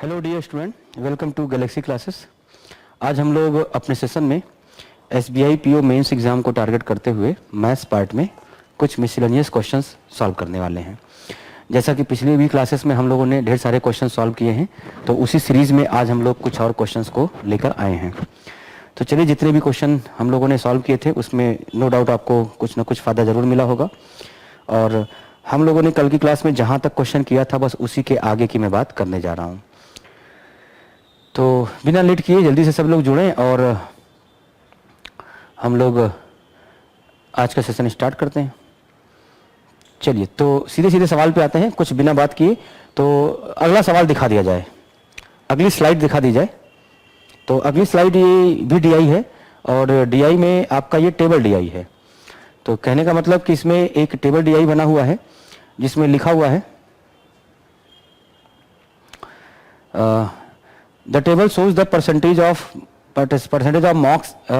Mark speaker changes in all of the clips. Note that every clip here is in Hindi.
Speaker 1: Hello dear student, welcome to Galaxy Classes. आज हम लोग अपने सेशन में एसबीआई पीओ मेंस एग्जाम को टारगेट करते हुए मैथ्स पार्ट में कुछ मिसलेनियस क्वेश्चंस सॉल्व करने वाले हैं। जैसा कि पिछली भी क्लासेस में हम लोगों ने ढेर सारे क्वेश्चन सॉल्व किए हैं, तो उसी सीरीज में आज हम लोग कुछ और क्वेश्चंस को लेकर आए हैं। तो चलिए, जितने भी क्वेश्चन हम लोगों ने सॉल्व किए थे उसमें नो डाउट आपको कुछ ना कुछ फ़ायदा ज़रूर मिला होगा। और हम लोगों ने कल की क्लास में जहाँ तक क्वेश्चन किया था बस उसी के आगे की मैं बात करने जा रहा हूँ। तो बिना लेट किए जल्दी से सब लोग जुड़ें और हम लोग आज का सेशन स्टार्ट करते हैं। चलिए, तो सीधे सीधे सवाल पे आते हैं, कुछ बिना बात किए। तो अगला सवाल दिखा दिया जाए, अगली स्लाइड दिखा दी जाए। तो अगली स्लाइड ये भी डीआई है और डीआई में आपका ये टेबल डीआई है। तो कहने का मतलब कि इसमें एक टेबल डीआई बना हुआ है जिसमें लिखा हुआ है the table shows the percentage of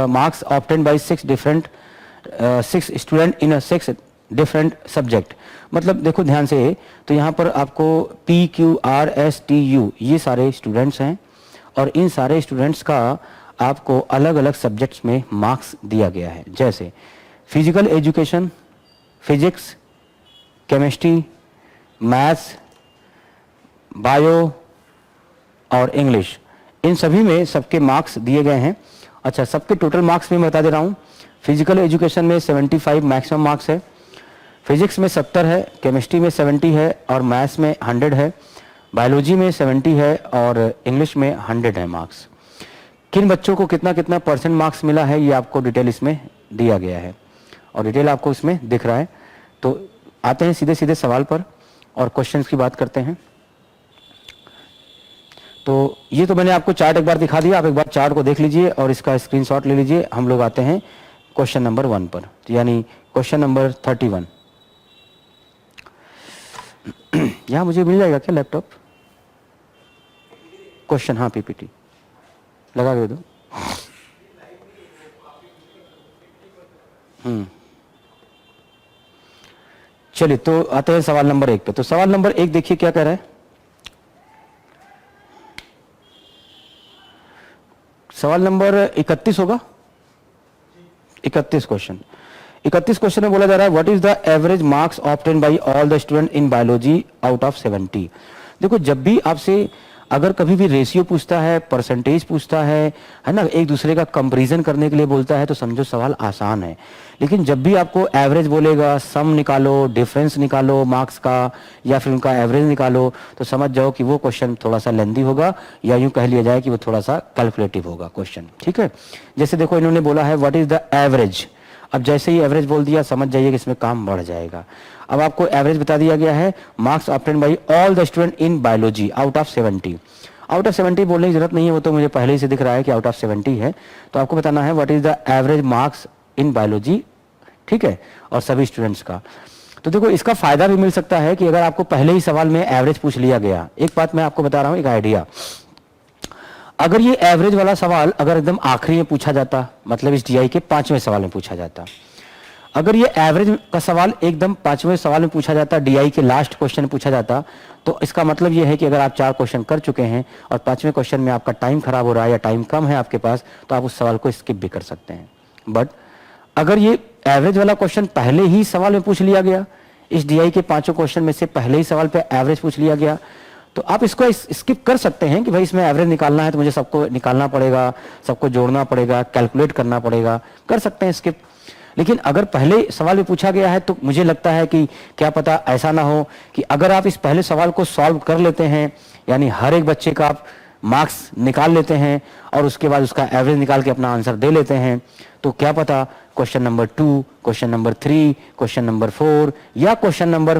Speaker 1: marks obtained by six student in a six different subject। मतलब देखो ध्यान से, तो यहाँ पर आपको PQRSTU ये सारे स्टूडेंट्स हैं और इन सारे स्टूडेंट्स का आपको अलग अलग सब्जेक्ट्स में मार्क्स दिया गया है। जैसे physical education, physics, chemistry, maths, bio और इंग्लिश, इन सभी में सबके मार्क्स दिए गए हैं। अच्छा, सबके टोटल मार्क्स भी मैं बता दे रहा हूँ। फिजिकल एजुकेशन में 75 मैक्सिमम मार्क्स है, फिजिक्स में 70 है, केमिस्ट्री में 70 है और मैथ्स में 100 है, बायोलॉजी में 70 है और इंग्लिश में 100 है मार्क्स। किन बच्चों को कितना कितना परसेंट मार्क्स मिला है ये आपको डिटेल इसमें दिया गया है और डिटेल आपको इसमें दिख रहा है। तो आते हैं सीधे सीधे सवाल पर और क्वेश्चंस की बात करते हैं। तो ये तो मैंने आपको चार्ट एक बार दिखा दिया, आप एक बार चार्ट को देख लीजिए और इसका स्क्रीनशॉट ले लीजिए। हम लोग आते हैं क्वेश्चन नंबर 1 पर, यानी क्वेश्चन नंबर 31। यहाँ मुझे मिल जाएगा क्या लैपटॉप? क्वेश्चन, हाँ पीपीटी लगा के दो। चलिए, तो आते हैं सवाल नंबर 1 पे। तो सवाल नंबर 1 देखिए क्या कह रहा है। सवाल नंबर 31 होगा, 31 क्वेश्चन। 31 क्वेश्चन में बोला जा रहा है what is the average marks obtain bye all the student in biology out of 70। देखो, जब भी आपसे अगर कभी भी रेशियो पूछता है, परसेंटेज पूछता है ना, एक दूसरे का कंपैरिजन करने के लिए बोलता है, तो समझो सवाल आसान है। लेकिन जब भी आपको एवरेज बोलेगा, सम निकालो, डिफरेंस निकालो मार्क्स का या फिर उनका एवरेज निकालो, तो समझ जाओ कि वो क्वेश्चन थोड़ा सा लेंदी होगा या यूं कह लिया जाए कि वो थोड़ा सा कैलकुलेटिव होगा क्वेश्चन। ठीक है, जैसे देखो इन्होंने बोला है व्हाट इज द एवरेज। अब जैसे ही एवरेज बोल दिया समझ जाइए कि इसमें काम बढ़ जाएगा। अब आपको एवरेज बता दिया गया है, marks obtain bye all the student in biology out of 70। Out of 70 बोलने की जरूरत नहीं है, वो तो मुझे पहले ही से दिख रहा है कि आउट ऑफ 70 है। तो आपको बताना है what is the average marks in biology, ठीक है, और सभी स्टूडेंट्स का। तो देखो, इसका फायदा भी मिल सकता है कि अगर आपको पहले ही सवाल में एवरेज पूछ लिया गया। एक बात मैं आपको बता रहा हूं, एक आइडिया, अगर ये एवरेज वाला सवाल अगर एकदम आखिरी में पूछा जाता, मतलब इस डीआई के 5वें सवाल में पूछा जाता, अगर ये एवरेज का सवाल एकदम 5वें सवाल में पूछा जाता, डीआई के लास्ट क्वेश्चन में पूछा जाता, तो इसका मतलब ये है कि अगर आप 4 क्वेश्चन कर चुके हैं और 5वें क्वेश्चन में आपका टाइम खराब हो रहा है या टाइम कम है आपके पास, तो आप उस सवाल को स्किप भी कर सकते हैं। बट अगर ये एवरेज वाला क्वेश्चन पहले ही सवाल में पूछ लिया गया, इस डीआई के 5 क्वेश्चन में से पहले ही सवाल पे एवरेज पूछ लिया गया, तो आप इसको स्किप कर सकते हैं कि भाई इसमें एवरेज निकालना है तो मुझे सबको निकालना पड़ेगा, सबको जोड़ना पड़ेगा, कैलकुलेट करना पड़ेगा, कर सकते हैं स्किप। लेकिन अगर पहले सवाल में पूछा गया है तो मुझे लगता है कि क्या पता ऐसा ना हो कि अगर आप इस पहले सवाल को सॉल्व कर लेते हैं, यानी हर एक बच्चे का आप मार्क्स निकाल लेते हैं और उसके बाद उसका एवरेज निकाल के अपना आंसर दे लेते हैं, तो क्या पता question number 2, question number 3, question number 4 या क्वेश्चन नंबर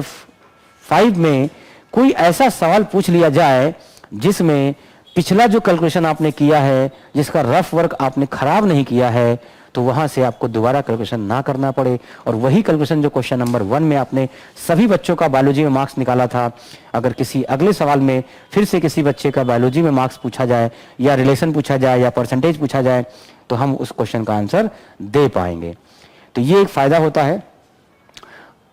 Speaker 1: 5 में कोई ऐसा सवाल पूछ लिया जाए जिसमें पिछला जो कैलकुलेशन आपने किया है, जिसका रफ वर्क आपने खराब नहीं किया है, तो वहां से आपको दोबारा कैलकुलेशन ना करना पड़े और वही कैलकुलेशन जो क्वेश्चन नंबर 1 में आपने सभी बच्चों का बायोलॉजी में मार्क्स निकाला था, अगर किसी अगले सवाल में फिर से किसी बच्चे का बायोलॉजी में मार्क्स पूछा जाए या रिलेशन पूछा जाए या परसेंटेज पूछा जाए, तो हम उस क्वेश्चन का आंसर दे पाएंगे। तो ये एक फायदा होता है।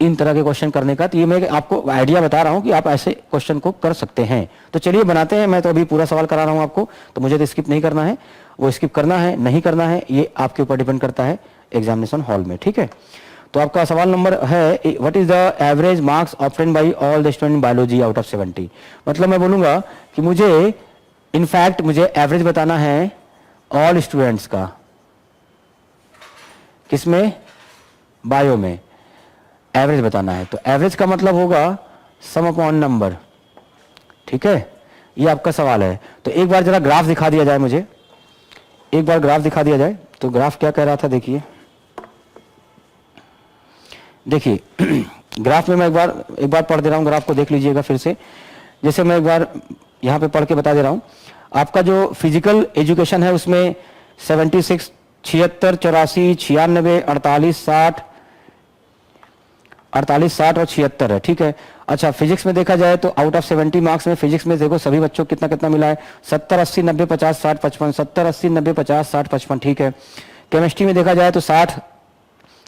Speaker 1: इन तरह के क्वेश्चन करने का। तो ये मैं आपको आइडिया बता रहा हूं कि आप ऐसे क्वेश्चन को कर सकते हैं। तो चलिए बनाते हैं। मैं तो अभी पूरा सवाल करा रहा हूं आपको, तो मुझे तो स्किप नहीं करना है, वो स्किप करना है नहीं करना है ये आपके ऊपर डिपेंड करता है एग्जामिनेशन हॉल में, ठीक है। तो आपका सवाल नंबर है, what is the average marks obtain bye all the student in biology out of 70। मतलब मैं बोलूंगा कि मुझे इनफैक्ट मुझे एवरेज बताना है ऑल स्टूडेंट्स का, किसमें, बायो में एवरेज बताना है। तो एवरेज का मतलब होगा सम अपॉन नंबर, ठीक है। ये आपका सवाल है। तो एक बार जरा ग्राफ दिखा दिया जाए, मुझे एक बार ग्राफ दिखा दिया जाए। तो ग्राफ क्या कह रहा था, देखिए देखिए ग्राफ में मैं एक बार पढ़ दे रहा हूं, ग्राफ को देख लीजिएगा फिर से। जैसे मैं एक बार यहां पे पढ़ के बता दे रहा हूं, आपका जो फिजिकल एजुकेशन है उसमें 76, 76, 84, 96, 48, 60, 48, 60 और 76 है, ठीक है। अच्छा, फिजिक्स में देखा जाए तो आउट ऑफ 70 मार्क्स में फिजिक्स में देखो सभी बच्चों को कितना कितना मिला है, 70, 80, 90, 50, 60, 55, 70, 80, 90, 50, 60, 55, ठीक है। केमिस्ट्री में देखा जाए तो 60,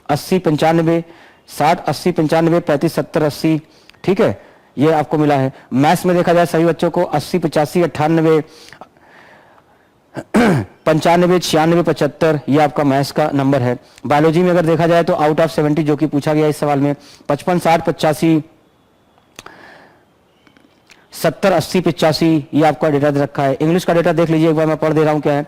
Speaker 1: 80, 95, 60, 80, 95, 35, 70, 80, ठीक है, ये आपको मिला है। मैथ्स में देखा जाए सभी बच्चों को 80, 85, 98, 95, 96, 75, ये आपका मैथ्स का नंबर है। बायोलॉजी में अगर देखा जाए तो आउट ऑफ 70 जो कि पूछा गया इस सवाल में 55, 60, 85, 70, 80, 85, ये आपका डेटा दे रखा है। इंग्लिश का डेटा देख लीजिए एक बार, मैं पढ़ दे रहा हूं क्या है,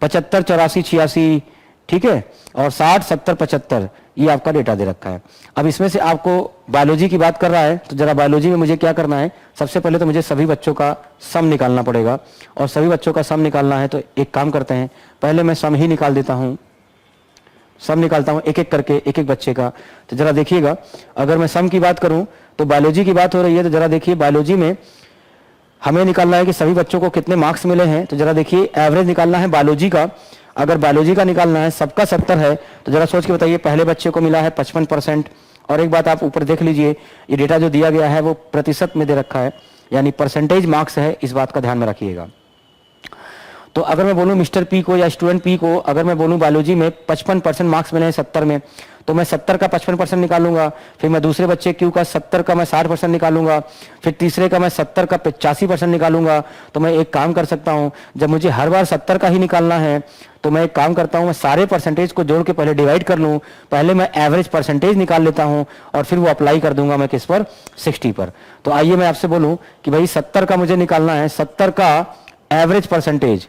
Speaker 1: 75, 84, 86, ठीक है, और 60, 70, 75, ये आपका डेटा दे रखा है। अब इसमें से आपको बायोलॉजी की बात कर रहा है, तो जरा बायोलॉजी में मुझे क्या करना है, सबसे पहले तो मुझे सभी बच्चों का सम निकालना पड़ेगा। और सभी बच्चों का सम निकालना है तो एक काम करते हैं, पहले मैं सम ही निकाल देता हूं, सम निकालता हूं एक एक करके, एक एक बच्चे का। तो जरा देखिएगा, अगर मैं सम की बात करूं तो बायोलॉजी की बात हो रही है, तो जरा देखिए बायोलॉजी में हमें निकालना है कि सभी बच्चों को कितने मार्क्स मिले हैं। तो जरा देखिए एवरेज निकालना है बायोलॉजी का। अगर बायोलॉजी का निकालना है, सबका 70 है, तो जरा सोच के बताइए, पहले बच्चे को मिला है 55%। और एक बात आप ऊपर देख लीजिए, ये डेटा जो दिया गया है वो प्रतिशत में दे रखा है, यानी परसेंटेज मार्क्स है, इस बात का ध्यान में रखिएगा। तो अगर मैं बोलूं मिस्टर पी को या स्टूडेंट पी को, अगर मैं बोलूं बायोलॉजी में 55% मार्क्स मिले हैं 70 में, तो मैं 70 का 55% निकालूंगा। फिर मैं दूसरे बच्चे क्यू का 70 का मैं 60% निकालूंगा। फिर तीसरे का मैं 70 का 85% निकालूंगा। तो मैं एक काम कर सकता हूं, जब मुझे हर बार 70 का ही निकालना है तो मैं एक काम करता हूं, मैं सारे परसेंटेज को जोड़ के पहले डिवाइड कर लूं, पहले मैं एवरेज परसेंटेज निकाल लेता हूं और फिर वो अप्लाई कर दूंगा मैं किस पर, 60 पर। तो आइए मैं आपसे बोलूं कि भाई 70 का मुझे निकालना है, 70 का एवरेज परसेंटेज,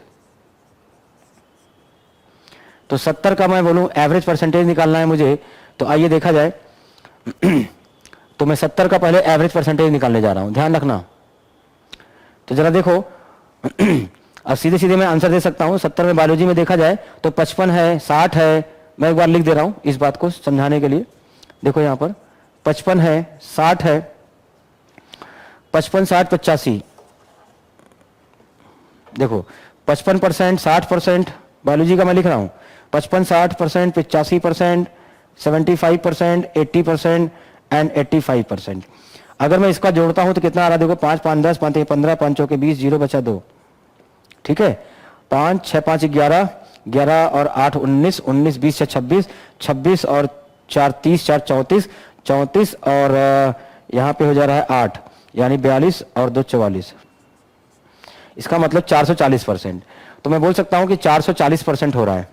Speaker 1: तो 70 का मैं बोलूं एवरेज परसेंटेज निकालना है मुझे। तो आइए देखा जाए तो मैं 70 का पहले एवरेज परसेंटेज निकालने जा रहा हूं, ध्यान रखना। तो जरा देखो अब सीधे सीधे मैं आंसर दे सकता हूं। 70 में बायोलॉजी में देखा जाए तो 55 है, 60 है, मैं एक बार लिख दे रहा हूं इस बात को समझाने के लिए। देखो यहां पर 55 है, 60 है, 55, 60, 85, देखो 55%, 60% बायोलॉजी का मैं लिख रहा हूं, 55, 60%, 85%, 75%, 80% एंड 85%। अगर मैं इसका जोड़ता हूं तो कितना आ रहा है, देखो 5, 5, 10, 5, 15, 5 चौके 20, 0 बचा 2, ठीक है। 5, 6, 5, 11, 11 और 8, 19, 19, 20, 6, 26, 26 और 4, 30, 4, 34, 34 और यहां पे हो जा रहा है 8, यानी 42 और 2, 44। इसका मतलब 440%। तो मैं बोल सकता हूं कि 440% हो रहा है।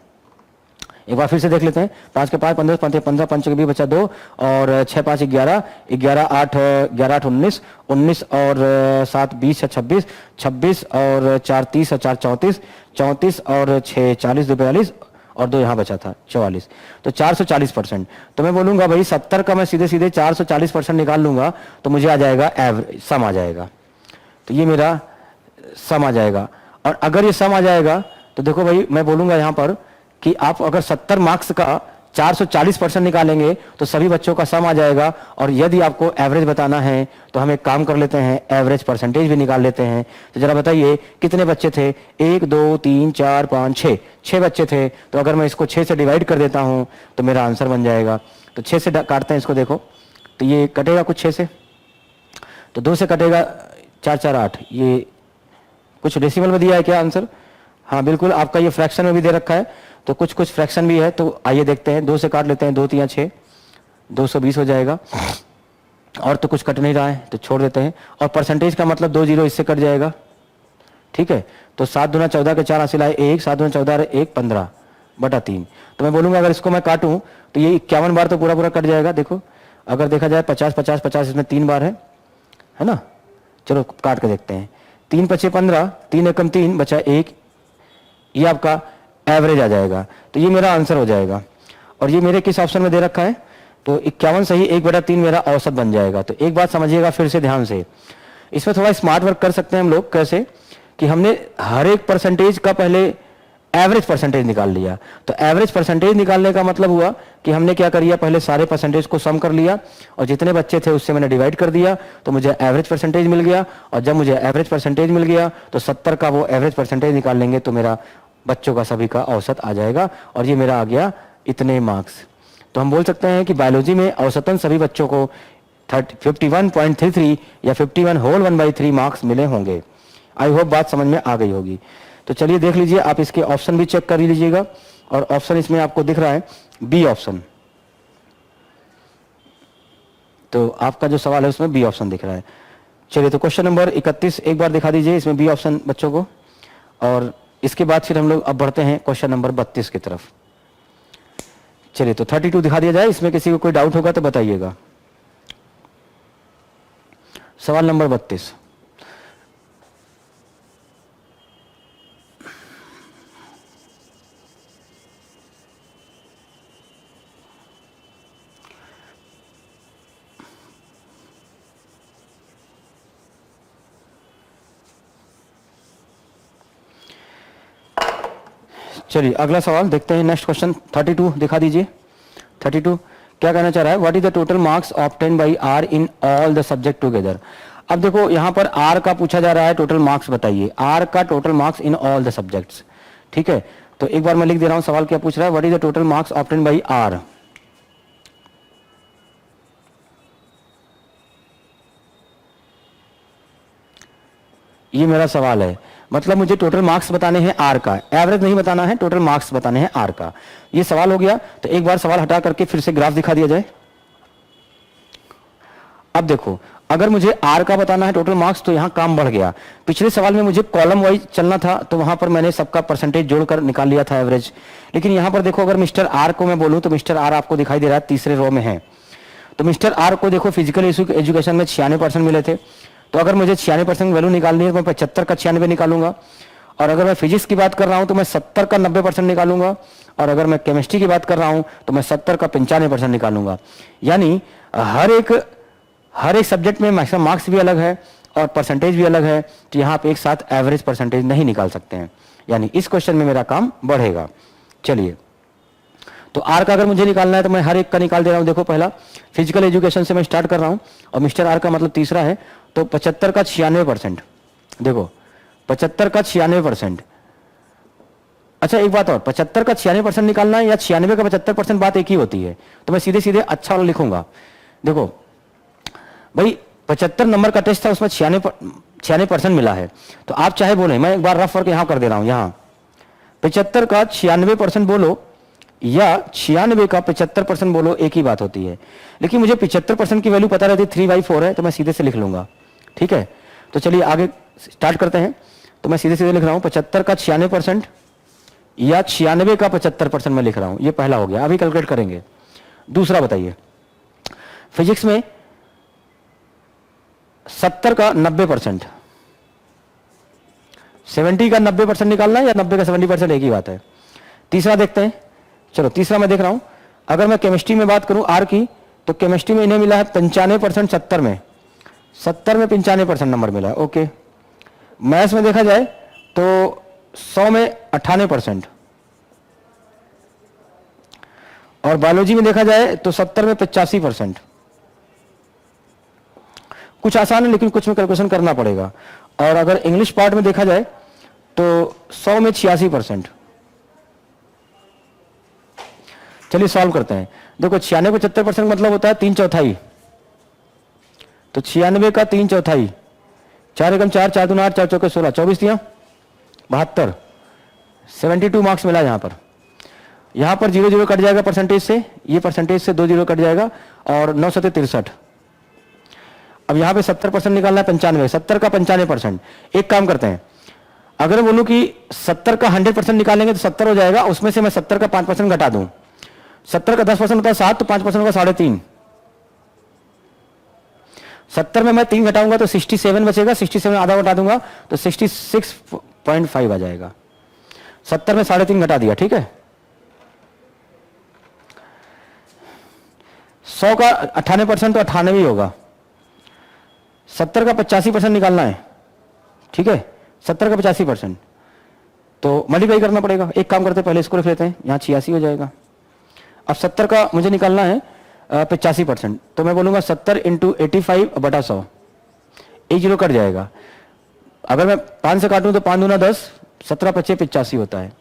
Speaker 1: एक बार फिर से देख लेते हैं, 5 के 5, 15, 15, 15, 5 के 20 बचा 2 और 6, 5, 11, 11, 8, 11, 8, 19, 19 और 7, 20, 26, 26 और 4, 30 और 4, 34, 34 और 6, 40, 2, 42 और 2 यहाँ बचा था 44। तो 440%। तो मैं बोलूंगा भाई 70 का मैं सीधे सीधे 440% निकाल लूंगा तो मुझे आ जाएगा एवरेज, सम आ जाएगा। तो ये मेरा सम आ जाएगा। और अगर ये सम आ जाएगा तो देखो भाई मैं बोलूंगा यहां पर कि आप अगर 70 मार्क्स का 440% निकालेंगे तो सभी बच्चों का सम आ जाएगा। और यदि आपको एवरेज बताना है तो हम एक काम कर लेते हैं, एवरेज परसेंटेज भी निकाल लेते हैं। तो जरा बताइए कितने बच्चे थे, 1, 2, 3, 4, 5, 6, 6 बच्चे थे। तो अगर मैं इसको 6 से डिवाइड कर देता हूं तो मेरा आंसर बन जाएगा। तो 6 से काटते हैं इसको, देखो तो ये कटेगा कुछ 6 से, तो 2 से कटेगा 4, 4, 8। ये कुछ डेसिमल में दिया है क्या आंसर? हाँ बिल्कुल, आपका ये फ्रैक्शन में भी दे रखा है, तो कुछ कुछ फ्रैक्शन भी है। तो आइए देखते हैं, 2 से काट लेते हैं, 2 3 6, 220 हो जाएगा। और तो कुछ कट नहीं रहा है तो छोड़ देते हैं। और परसेंटेज का मतलब 2 जीरो इससे कट जाएगा, ठीक है। तो 7 दूना 14 के 4 हासिल आए 1, 7 दूना 14 1 15/3। तो मैं बोलूंगा अगर इसको मैं काटूं तो ये 51 बार तो पूरा पूरा कट जाएगा। देखो अगर देखा जाए 50 50 50 इसमें 3 बार है ना। चलो काट के देखते हैं। 3 पचे 15, 3 एकम 3 बचा 1, ये आपका एवरेज आ जाएगा। तो ये मेरा आंसर हो जाएगा। और ये मेरे किस ऑप्शन में दे रखा है, तो 51 सही 1/3 मेरा औसत बन जाएगा। तो एक बात समझिएगा फिर से ध्यान से, इसमें थोड़ा स्मार्ट वर्क कर सकते हैं हम लोग। कैसे कि हमने हर एक परसेंटेज का पहले एवरेज परसेंटेज निकाल लिया। तो एवरेज परसेंटेज निकालने का मतलब हुआ कि हमने क्या कर लिया, पहले सारे परसेंटेज को सम कर लिया और जितने बच्चे थे उससे मैंने डिवाइड कर दिया, तो मुझे एवरेज परसेंटेज मिल गया। और जब मुझे एवरेज परसेंटेज मिल गया तो 70 का वो एवरेज परसेंटेज निकाल लेंगे तो मेरा बच्चों का सभी का औसत आ जाएगा। और ये मेरा आ गया इतने मार्क्स। तो हम बोल सकते हैं कि बायोलॉजी में औसतन सभी बच्चों को 51.33 या 51/1/3 मार्क्स मिले होंगे। आई होप बात समझ में आ गई होगी। तो चलिए देख लीजिए, आप इसके ऑप्शन भी चेक कर लीजिएगा। और ऑप्शन इसमें आपको दिख रहा है बी ऑप्शन। तो आपका जो सवाल है उसमें बी ऑप्शन दिख रहा है। चलिए तो क्वेश्चन नंबर 31 एक बार दिखा दीजिए, इसमें बी ऑप्शन बच्चों को। और इसके बाद फिर हम लोग अब बढ़ते हैं क्वेश्चन नंबर 32 की तरफ। चलिए तो 32 दिखा दिया जाए। इसमें किसी को कोई डाउट होगा तो बताइएगा। सवाल नंबर 32। चलिए अगला सवाल देखते हैं। नेक्स्ट क्वेश्चन 32 दिखा दीजिए। 32 क्या कहना चाह रहा है, what is the total marks obtain by R in all the subject together. अब देखो यहां पर आर का पूछा जा रहा है, टोटल मार्क्स बताइए, आर का total marks in all the subjects, ठीक है। तो एक बार मैं लिख दे रहा हूं सवाल क्या पूछ रहा है, what is the total marks obtain by R. ये मेरा सवाल है, मतलब मुझे टोटल मार्क्स बताने हैं आर का, एवरेज नहीं बताना है, टोटल मार्क्स बताने हैं आर का। ये सवाल हो गया। तो एक बार सवाल हटा करके फिर से ग्राफ दिखा दिया जाए। अब देखो अगर मुझे आर का बताना है टोटल मार्क्स तो यहां काम बढ़ गया। पिछले सवाल में मुझे कॉलम वाइज चलना था तो वहां पर मैंने सबका परसेंटेज जोड़कर निकाल लिया था एवरेज। लेकिन यहां पर देखो अगर मिस्टर आर को मैं बोलूं तो मिस्टर आर आपको दिखाई दे रहा है तीसरे रो में है। तो मिस्टर आर को देखो फिजिकल एजुकेशन में 96% मिले थे। तो अगर मुझे 96% वैल्यू निकालनी है तो मैं 75 का 96 निकालूंगा। और अगर मैं फिजिक्स की बात कर रहा हूं तो मैं 70 का 90% निकालूंगा। और अगर मैं केमिस्ट्री की बात कर रहा हूं तो मैं 70 का 95% निकालूंगा। यानी हर एक सब्जेक्ट में मैक्सिमम मार्क्स भी अलग है और परसेंटेज भी अलग है। तो यहां आप एक साथ एवरेज परसेंटेज नहीं निकाल सकते हैं। यानी इस क्वेश्चन में मेरा काम बढ़ेगा। चलिए तो आर का अगर मुझे निकालना है तो मैं हर एक का निकाल दे रहा हूं। देखो पहला फिजिकल एजुकेशन से मैं स्टार्ट कर रहा हूं और मिस्टर आर का मतलब तीसरा है। तो 75 का 96%, देखो 75 का 96%। अच्छा एक बात और, 75 का 96% निकालना है या 96 का 75%, बात एक ही होती है। तो मैं सीधे सीधे अच्छा वाला लिखूंगा। देखो भाई 75 नंबर का टेस्ट था, उसमें 96% मिला है। तो आप चाहे बोले, मैं एक बार रफ वर्क यहां कर दे रहा हूं, यहां 75 का 96% बोलो या 96 का 75% बोलो, एक ही बात होती है। लेकिन मुझे 75% की वैल्यू पता रहती 3/4 है तो मैं सीधे से लिख लूंगा, ठीक है। तो चलिए आगे स्टार्ट करते हैं। तो मैं सीधे सीधे लिख रहा हूं 75 का 96% या 96 का 75% मैं लिख रहा हूं। ये पहला हो गया, अभी कैलकुलेट करेंगे। दूसरा बताइए, फिजिक्स में 70 का 90%, 70 का 90% निकालना है या 90 का 70%, एक ही बात है। तीसरा देखते हैं। चलो तीसरा मैं देख रहा हूं। अगर मैं केमिस्ट्री में बात करूं आर की, तो केमिस्ट्री में इन्हें मिला है 95%, 70 में 95% नंबर मिला है, ओके। मैथ्स में देखा जाए तो 100 में 98%, और बायोलॉजी में देखा जाए तो 70 में 85%। कुछ आसान है लेकिन कुछ में कैलकुलेशन करना पड़ेगा। और अगर इंग्लिश पार्ट में देखा जाए तो 100 में 86%। चलिए सॉल्व करते हैं। देखो 96 को 75% मतलब होता है 3/4। तो 96 का 3/4, 4 एकम 4, 4 दूना 8, 4 चौके 16, 24 दिया 72, 72 मार्क्स मिला। यहां पर 0 0 कट जाएगा परसेंटेज से, ये परसेंटेज से 2 0 कट जाएगा और 9 7 63। अब यहाँ पे 70% निकालना है, 95, 70 का 95%। एक काम करते हैं, अगर बोलूं कि 70 का 100% निकालेंगे तो 70 हो जाएगा, उसमें से मैं 70 का 5% घटा दूं, 70 का 10% होता है 7, तो 5% होगा 3.5। 70 में मैं 3 घटाऊंगा तो 67 बचेगा, 67 आधा घटा दूंगा तो 66.5 आ जाएगा। 70 में 3.5 घटा दिया, ठीक है। 100 का 98% तो 98 ही होगा। 70 का 85% निकालना है, ठीक है, 70 का 85%, तो मल्टीप्लाई करना पड़ेगा। एक काम करते हैं, पहले इसको लिख लेते हैं, यहाँ 86 हो जाएगा। अब 70 का मुझे निकालना है 85%, तो मैं बोलूंगा 70 इंटू 85 बटा 100, 1 जीरो कट जाएगा। अगर मैं 5 से काटूं तो 5 दूना 10, 17 पच्चे 85 होता है,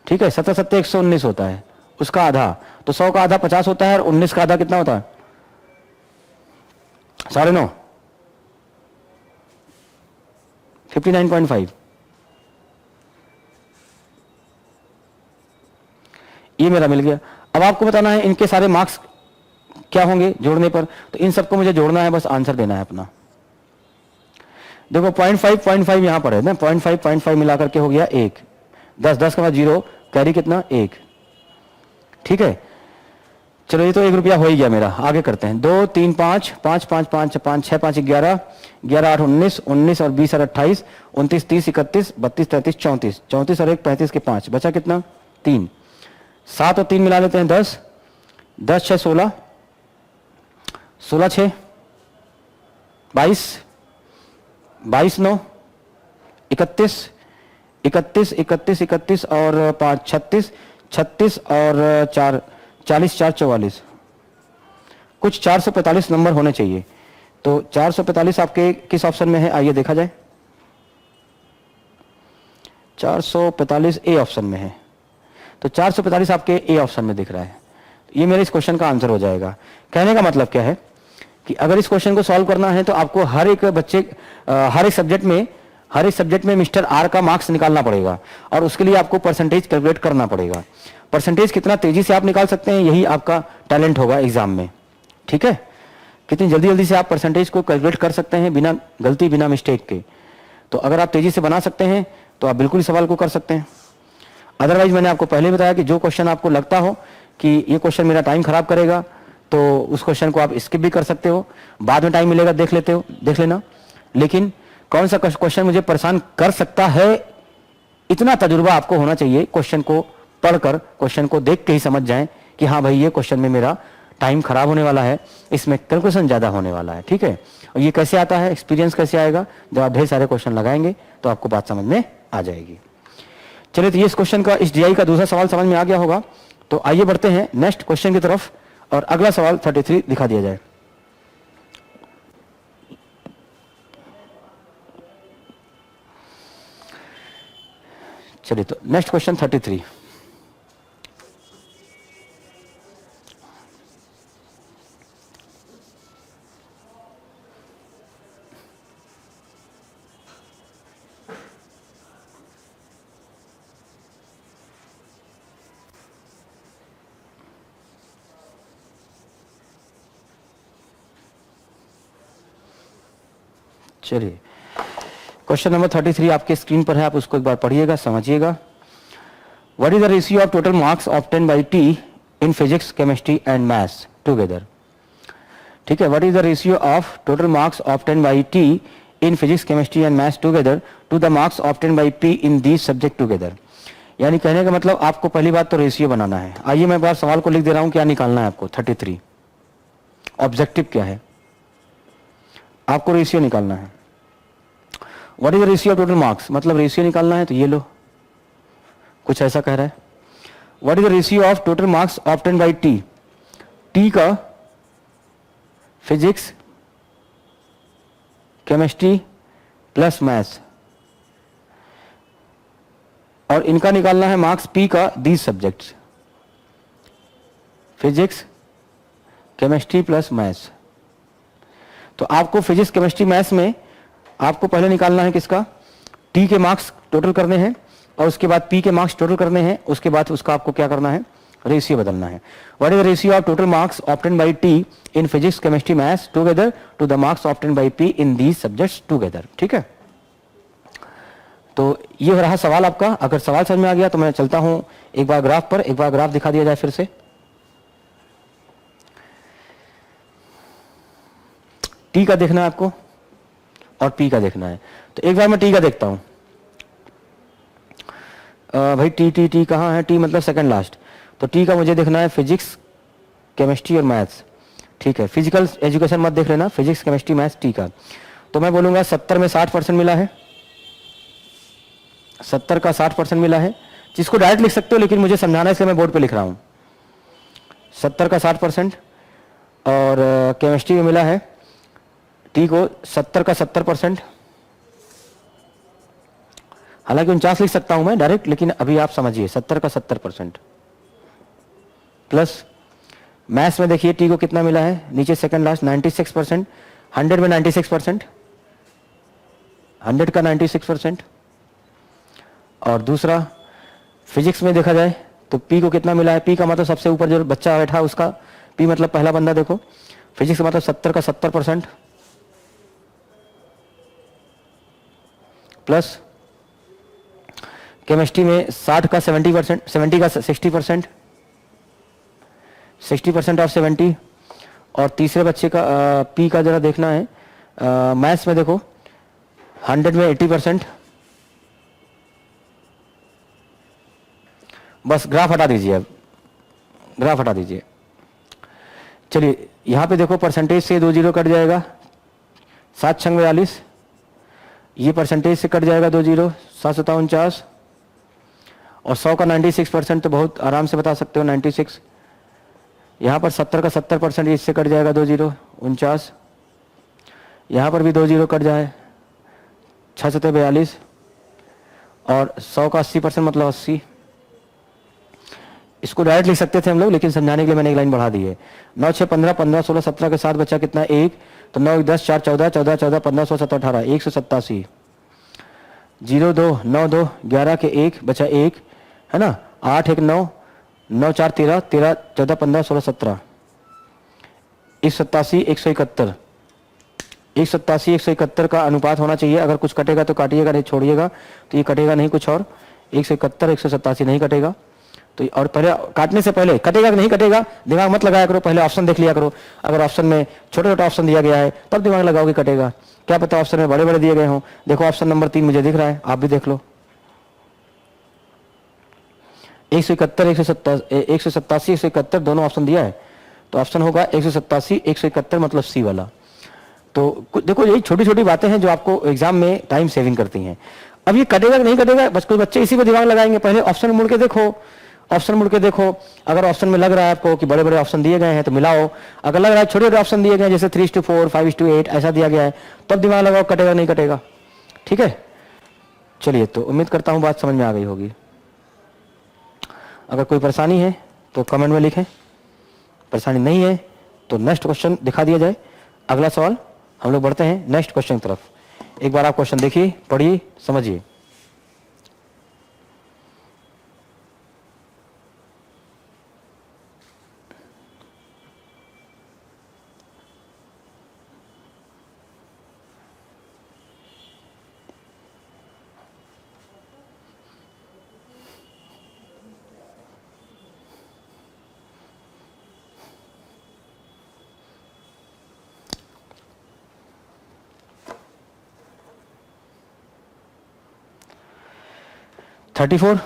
Speaker 1: ठीक है। 17 सत्ते 119 होता है, उसका आधा, तो 100 का आधा 50 होता है, और 19 का आधा कितना होता है? 9.5, 59.5। ये मेरा मिल गया। अब आपको बताना है इनके सारे मार्क्स क्या होंगे जोड़ने पर, तो इन सबको मुझे जोड़ना है, बस आंसर देना है अपना। देखो 0.5 यहां पर है ना, 0.5 मिलाकर के हो गया 1, 10 का बाद 0, कैरी कितना 1, ठीक है। चलो ये तो 1 रुपया हो ही गया मेरा। आगे करते हैं, 2 3 5 5 5 5 5 6 5 11 11 8 19 19 और 20 और 28 29 30 31 32 33 34 34 और 1 35 के 5 बचा कितना 3। 7 और 3 मिला लेते हैं 10 10 6 16 16 6 22 22 9 31 31 31 31 और 5 36 36 और 4 40 4 44, कुछ 445 नंबर होने चाहिए। तो 445 आपके किस ऑप्शन में है, आइए देखा जाए। 445 ए ऑप्शन में है, तो 445 आपके ए ऑप्शन में दिख रहा है। ये मेरे इस क्वेश्चन का आंसर हो जाएगा। कहने का मतलब क्या है कि अगर इस क्वेश्चन को सॉल्व करना है तो आपको हर एक बच्चे हर एक सब्जेक्ट में मिस्टर आर का मार्क्स निकालना पड़ेगा, और उसके लिए आपको परसेंटेज कैलकुलेट करना पड़ेगा। परसेंटेज कितना तेजी से आप निकाल सकते हैं, यही आपका टैलेंट होगा एग्जाम में, ठीक है। कितनी जल्दी जल्दी से आप परसेंटेज को कैलकुलेट कर सकते हैं बिना गलती, बिना मिस्टेक के। तो अगर आप तेजी से बना सकते हैं तो आप बिल्कुल सवाल को कर सकते हैं। अदरवाइज मैंने आपको पहले बताया कि जो क्वेश्चन आपको लगता हो कि ये क्वेश्चन मेरा टाइम खराब करेगा, तो उस क्वेश्चन को आप स्किप भी कर सकते हो, बाद में टाइम मिलेगा देख लेना। लेकिन कौन सा क्वेश्चन मुझे परेशान कर सकता है, इतना तजुर्बा आपको होना चाहिए। क्वेश्चन को पढ़कर, क्वेश्चन को देख के ही समझ जाएं कि हाँ भाई ये क्वेश्चन में मेरा टाइम खराब होने वाला है, इसमें कैलकुलेशन ज्यादा होने वाला है, ठीक है। और ये कैसे आता है, एक्सपीरियंस कैसे आएगा, जब आप ढेर सारे क्वेश्चन लगाएंगे तो आपको बात समझ में आ जाएगी। चलिए, तो ये इस क्वेश्चन का, इस डीआई का दूसरा सवाल समझ में आ गया होगा। तो आइए बढ़ते हैं नेक्स्ट क्वेश्चन की तरफ, और अगला सवाल 33 दिखा दिया जाए। चलिए, तो नेक्स्ट क्वेश्चन 33। चलिए, क्वेश्चन नंबर 33 आपके स्क्रीन पर है, आप उसको एक बार पढ़िएगा, समझिएगा। What is the ratio of total marks obtain by T in physics, chemistry and maths together. ठीक है, what is the ratio of total marks obtain by T in physics, chemistry and maths together to the marks obtain by P in these subject together. यानी कहने का मतलब आपको पहली बात तो रेशियो बनाना है। आइए मैं बार सवाल को लिख दे रहा हूं, क्या निकालना है आपको। 33 ऑब्जेक्टिव क्या है, आपको रेशियो निकालना है। What is the ratio of total marks, मतलब रेशियो निकालना है, तो ये लो, कुछ ऐसा कह रहा है। What is the ratio of total marks obtain by T, T का फिजिक्स, केमिस्ट्री प्लस मैथ्स, और इनका निकालना है मार्क्स पी का these subjects, physics, chemistry plus maths. तो आपको फिजिक्स, केमिस्ट्री, मैथ्स में आपको पहले निकालना है किसका, टी के मार्क्स टोटल करने हैं, और उसके बाद पी के मार्क्स टोटल करने हैं, उसके बाद उसका आपको क्या करना है, रेशियो बदलना है। What is the ratio of total marks obtain by T in physics chemistry maths together to the marks obtain by P in these subjects together. ठीक है, तो ये रहा सवाल आपका। अगर सवाल समझ में आ गया तो मैं चलता हूं एक बार ग्राफ पर, एक बार ग्राफ दिखा दिया जाए फिर से। टी का देखना है आपको और पी का देखना है, तो एक बार मैं टी का देखता हूं। भाई टी टी टी कहाँ है? टी मतलब सेकंड लास्ट। तो टी का मुझे देखना है फिजिक्स केमिस्ट्री और मैथ्स। ठीक है, फिजिकल एजुकेशन मत देख लेना, फिजिक्स केमिस्ट्री मैथ्स टी का। तो मैं बोलूंगा 70 में 60% मिला है, 70 का 60% मिला है, जिसको डायरेक्ट लिख सकते हो लेकिन मुझे समझाना है इसलिए मैं बोर्ड पे लिख रहा हूं। 70 का 60% और केमिस्ट्री में मिला है टी को 70 का 70%, हालांकि 49 लिख सकता हूं मैं डायरेक्ट, लेकिन अभी आप समझिए 70 का 70% प्लस मैथ्स में देखिए टी को कितना मिला है, नीचे सेकंड लास्ट 96%, 100 में 96%, 100 का 96%। और दूसरा फिजिक्स में देखा जाए तो पी को कितना मिला है, पी का मतलब सबसे ऊपर जो बच्चा बैठा उसका, पी मतलब पहला बंदा, देखो फिजिक्स का मतलब 70 का 70% प्लस केमिस्ट्री में 60 का 70%, 70 का 60%, 60% ऑफ 70। और तीसरे बच्चे का पी का जरा देखना है, मैथ्स में देखो 100 में 80%। बस ग्राफ हटा दीजिए, अब ग्राफ हटा दीजिए। चलिए यहां पे देखो परसेंटेज से 2 जीरो कट जाएगा, 7 छंग 42, ये परसेंटेज से कट जाएगा 2 जीरो, 7 सता 49, और 100 का 96% तो बहुत आराम से बता सकते हो 96। यहां पर 70 का 70% इससे कट जाएगा 2 जीरो, 49, यहां पर भी 2 जीरो कट जाए, 6 सते 42, और 100 का 80% मतलब 80। इसको डायरेक्ट लिख सकते थे हम लोग, लेकिन समझाने के लिए मैंने एक लाइन बढ़ा दी है। 9 6 15 15 16 17 के साथ बचा कितना, 1, तो 9 1 10 4 14 14 14 15 16 17 18, 187, 0 2 9 2 11 के 1 बचा 1 है ना, 8 1 9 9 4 13 13 14 15 16 17, 187 171, 187 171 का अनुपात होना चाहिए। अगर कुछ कटेगा तो काटिएगा, नहीं छोड़िएगा, तो ये कटेगा नहीं कुछ और, 171 187 नहीं कटेगा। तो और पहले काटने से पहले कटेगा कि नहीं कटेगा दिमाग मत लगाया करो, पहले ऑप्शन देख लिया करो। अगर ऑप्शन में छोटा छोटा ऑप्शन दिया गया है तब दिमाग लगाओगे कटेगा, क्या पता ऑप्शन में बड़े बड़े दिए गए हों। देखो ऑप्शन नंबर 3 मुझे दिख रहा है, आप भी देख लो। 171 187 171 दोनों ऑप्शन दिया है, तो ऑप्शन होगा 187 171 मतलब सी वाला। तो देखो यही छोटी छोटी बातें हैं जो आपको एग्जाम में टाइम सेविंग करती हैं। अब ये कटेगा कि नहीं कटेगा, बस कुछ बच्चे इसी पे दिमाग लगाएंगे। पहले ऑप्शन मुड़ के देखो, ऑप्शन मुड़ के देखो, अगर ऑप्शन में लग रहा है आपको कि बड़े बड़े ऑप्शन दिए गए हैं तो मिलाओ, अगर लग रहा है छोटे छोटे ऑप्शन दिए गए हैं जैसे 3:4 5:8 ऐसा दिया गया है तब दिमाग लगाओ कटेगा नहीं कटेगा। ठीक है, चलिए तो उम्मीद करता हूं बात समझ में आ गई होगी। अगर कोई परेशानी है तो कमेंट में लिखें, परेशानी नहीं है तो नेक्स्ट क्वेश्चन दिखा दिया जाए। अगला सवाल हम लोग बढ़ते हैं नेक्स्ट क्वेश्चन की तरफ। एक बार आप क्वेश्चन देखिए, पढ़िए, समझिए। (34)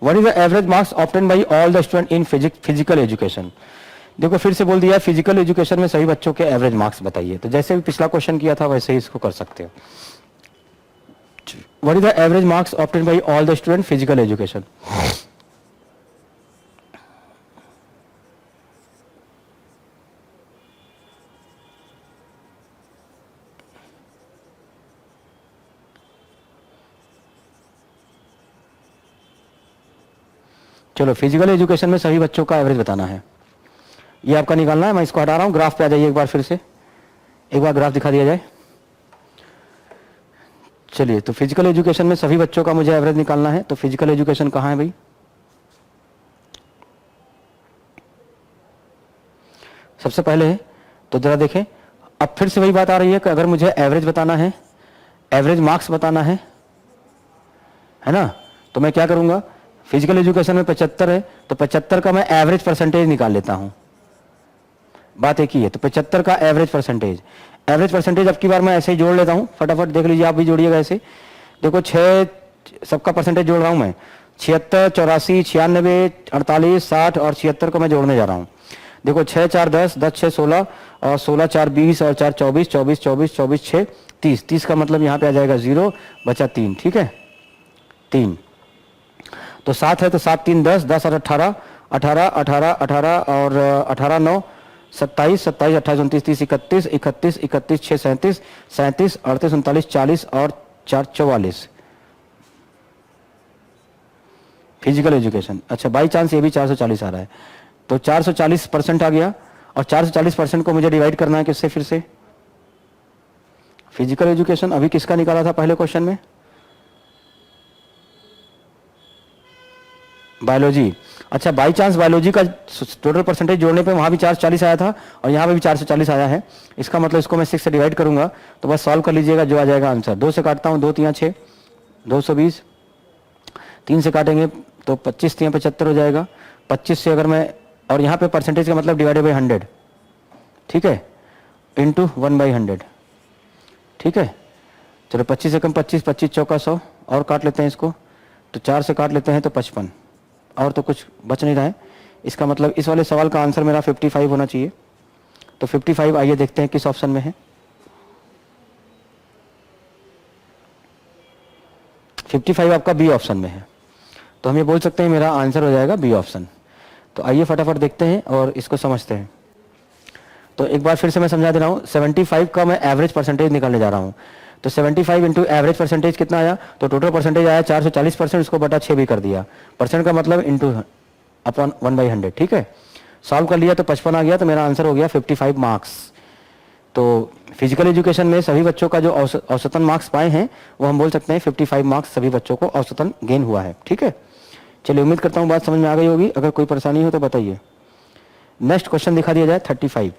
Speaker 1: What is the average marks obtained by all the student in physical education? देखो फिर से बोल दिया, फिजिकल एजुकेशन में सभी बच्चों के एवरेज मार्क्स बताइए। तो जैसे भी पिछला क्वेश्चन किया था वैसे ही इसको कर सकते हो। What is the average marks obtained by all the student physical education? चलो फिजिकल एजुकेशन में सभी बच्चों का एवरेज बताना है, ये आपका निकालना है। मैं इसको हटा रहा हूँ, ग्राफ पे आ जाइए एक बार, फिर से एक बार ग्राफ दिखा दिया जाए। चलिए, तो फिजिकल एजुकेशन में सभी बच्चों का मुझे एवरेज निकालना है। तो फिजिकल एजुकेशन कहाँ है भाई? सबसे पहले है, तो जरा देखें, अब फिर से वही बात आ रही है कि अगर मुझे एवरेज बताना है, एवरेज मार्क्स बताना है ना, तो मैं क्या करूंगा? फिजिकल एजुकेशन में 75 है, तो 75 का मैं एवरेज परसेंटेज निकाल लेता हूं। बात एक ही है, तो 75 का एवरेज परसेंटेज अब की बार मैं ऐसे ही जोड़ लेता हूं, फटाफट देख लीजिए, आप भी जोड़िएगा ऐसे। देखो 6 सबका परसेंटेज जोड़ रहा हूं मैं, 76, 84, 96, 48, 60 और 76 को मैं जोड़ने जा रहा हूं। देखो 6 4 10, 10 6 16 और 16 4 20 और 4 24, 24 24 24 6 30, 30 का मतलब यहाँ पे आ जाएगा 0, बचा 3, ठीक है 3। तो 7 है, तो 7 3 10, 10 और 18, 18 18 18 और 18 9 27, 27 28 29 30 31 31 31 6 37 37 38 39 40 और 4 44। फिजिकल एजुकेशन, अच्छा बाई चांस ये भी 440 आ रहा है, तो 440% आ गया। और 440% को मुझे डिवाइड करना है किससे? फिर से फिजिकल एजुकेशन अभी किसका निकाला था पहले क्वेश्चन में? बायोलॉजी। अच्छा बाई चांस बायोलॉजी का टोटल परसेंटेज जोड़ने पे वहां भी 440 आया था और यहाँ पे भी 440 आया है। इसका मतलब इसको मैं 6 से डिवाइड करूंगा, तो बस सॉल्व कर लीजिएगा, जो आ जाएगा आंसर। 2 से काटता हूँ, 2 3 6, 220, 3 से काटेंगे तो 25 3 75 हो जाएगा। 25 से अगर मैं, और यहाँ पे परसेंटेज का मतलब डिवाइडेड बाई 100, ठीक है, इंटू 1/100, ठीक है। चलो 25 से कम 25, 25 चौका 100, और काट लेते हैं इसको, तो 4 से काट लेते हैं तो 55, और तो कुछ बच नहीं रहा है। इसका मतलब इस वाले सवाल का आंसर मेरा 55 होना चाहिए। तो 55 आइए देखते हैं किस ऑप्शन में है। 55 आपका बी ऑप्शन में है, तो हम ये बोल सकते हैं मेरा आंसर हो जाएगा बी ऑप्शन। तो आइए फटाफट देखते हैं और इसको समझते हैं। तो एक बार फिर से मैं समझा दे रहा हूँ, 75 का मैं एवरेज परसेंटेज निकालने जा रहा हूँ। तो 75 इंटू एवरेज परसेंटेज कितना आया? तो टोटल परसेंटेज आया 440%, उसको बटा 6 भी कर दिया। परसेंट का मतलब इंटू अपॉन 1/100, ठीक है। सॉल्व कर लिया तो 55 आ गया, तो मेरा आंसर हो गया 55 मार्क्स। तो फिजिकल एजुकेशन में सभी बच्चों का जो औसतन मार्क्स पाए हैं वो हम बोल सकते हैं 55 मार्क्स सभी बच्चों को औसतन गेन हुआ है, ठीक है। चलिए उम्मीद करता हूँ बात समझ में आ गई होगी। अगर कोई परेशानी हो तो बताइए। नेक्स्ट क्वेश्चन दिखा दिया जाए 35।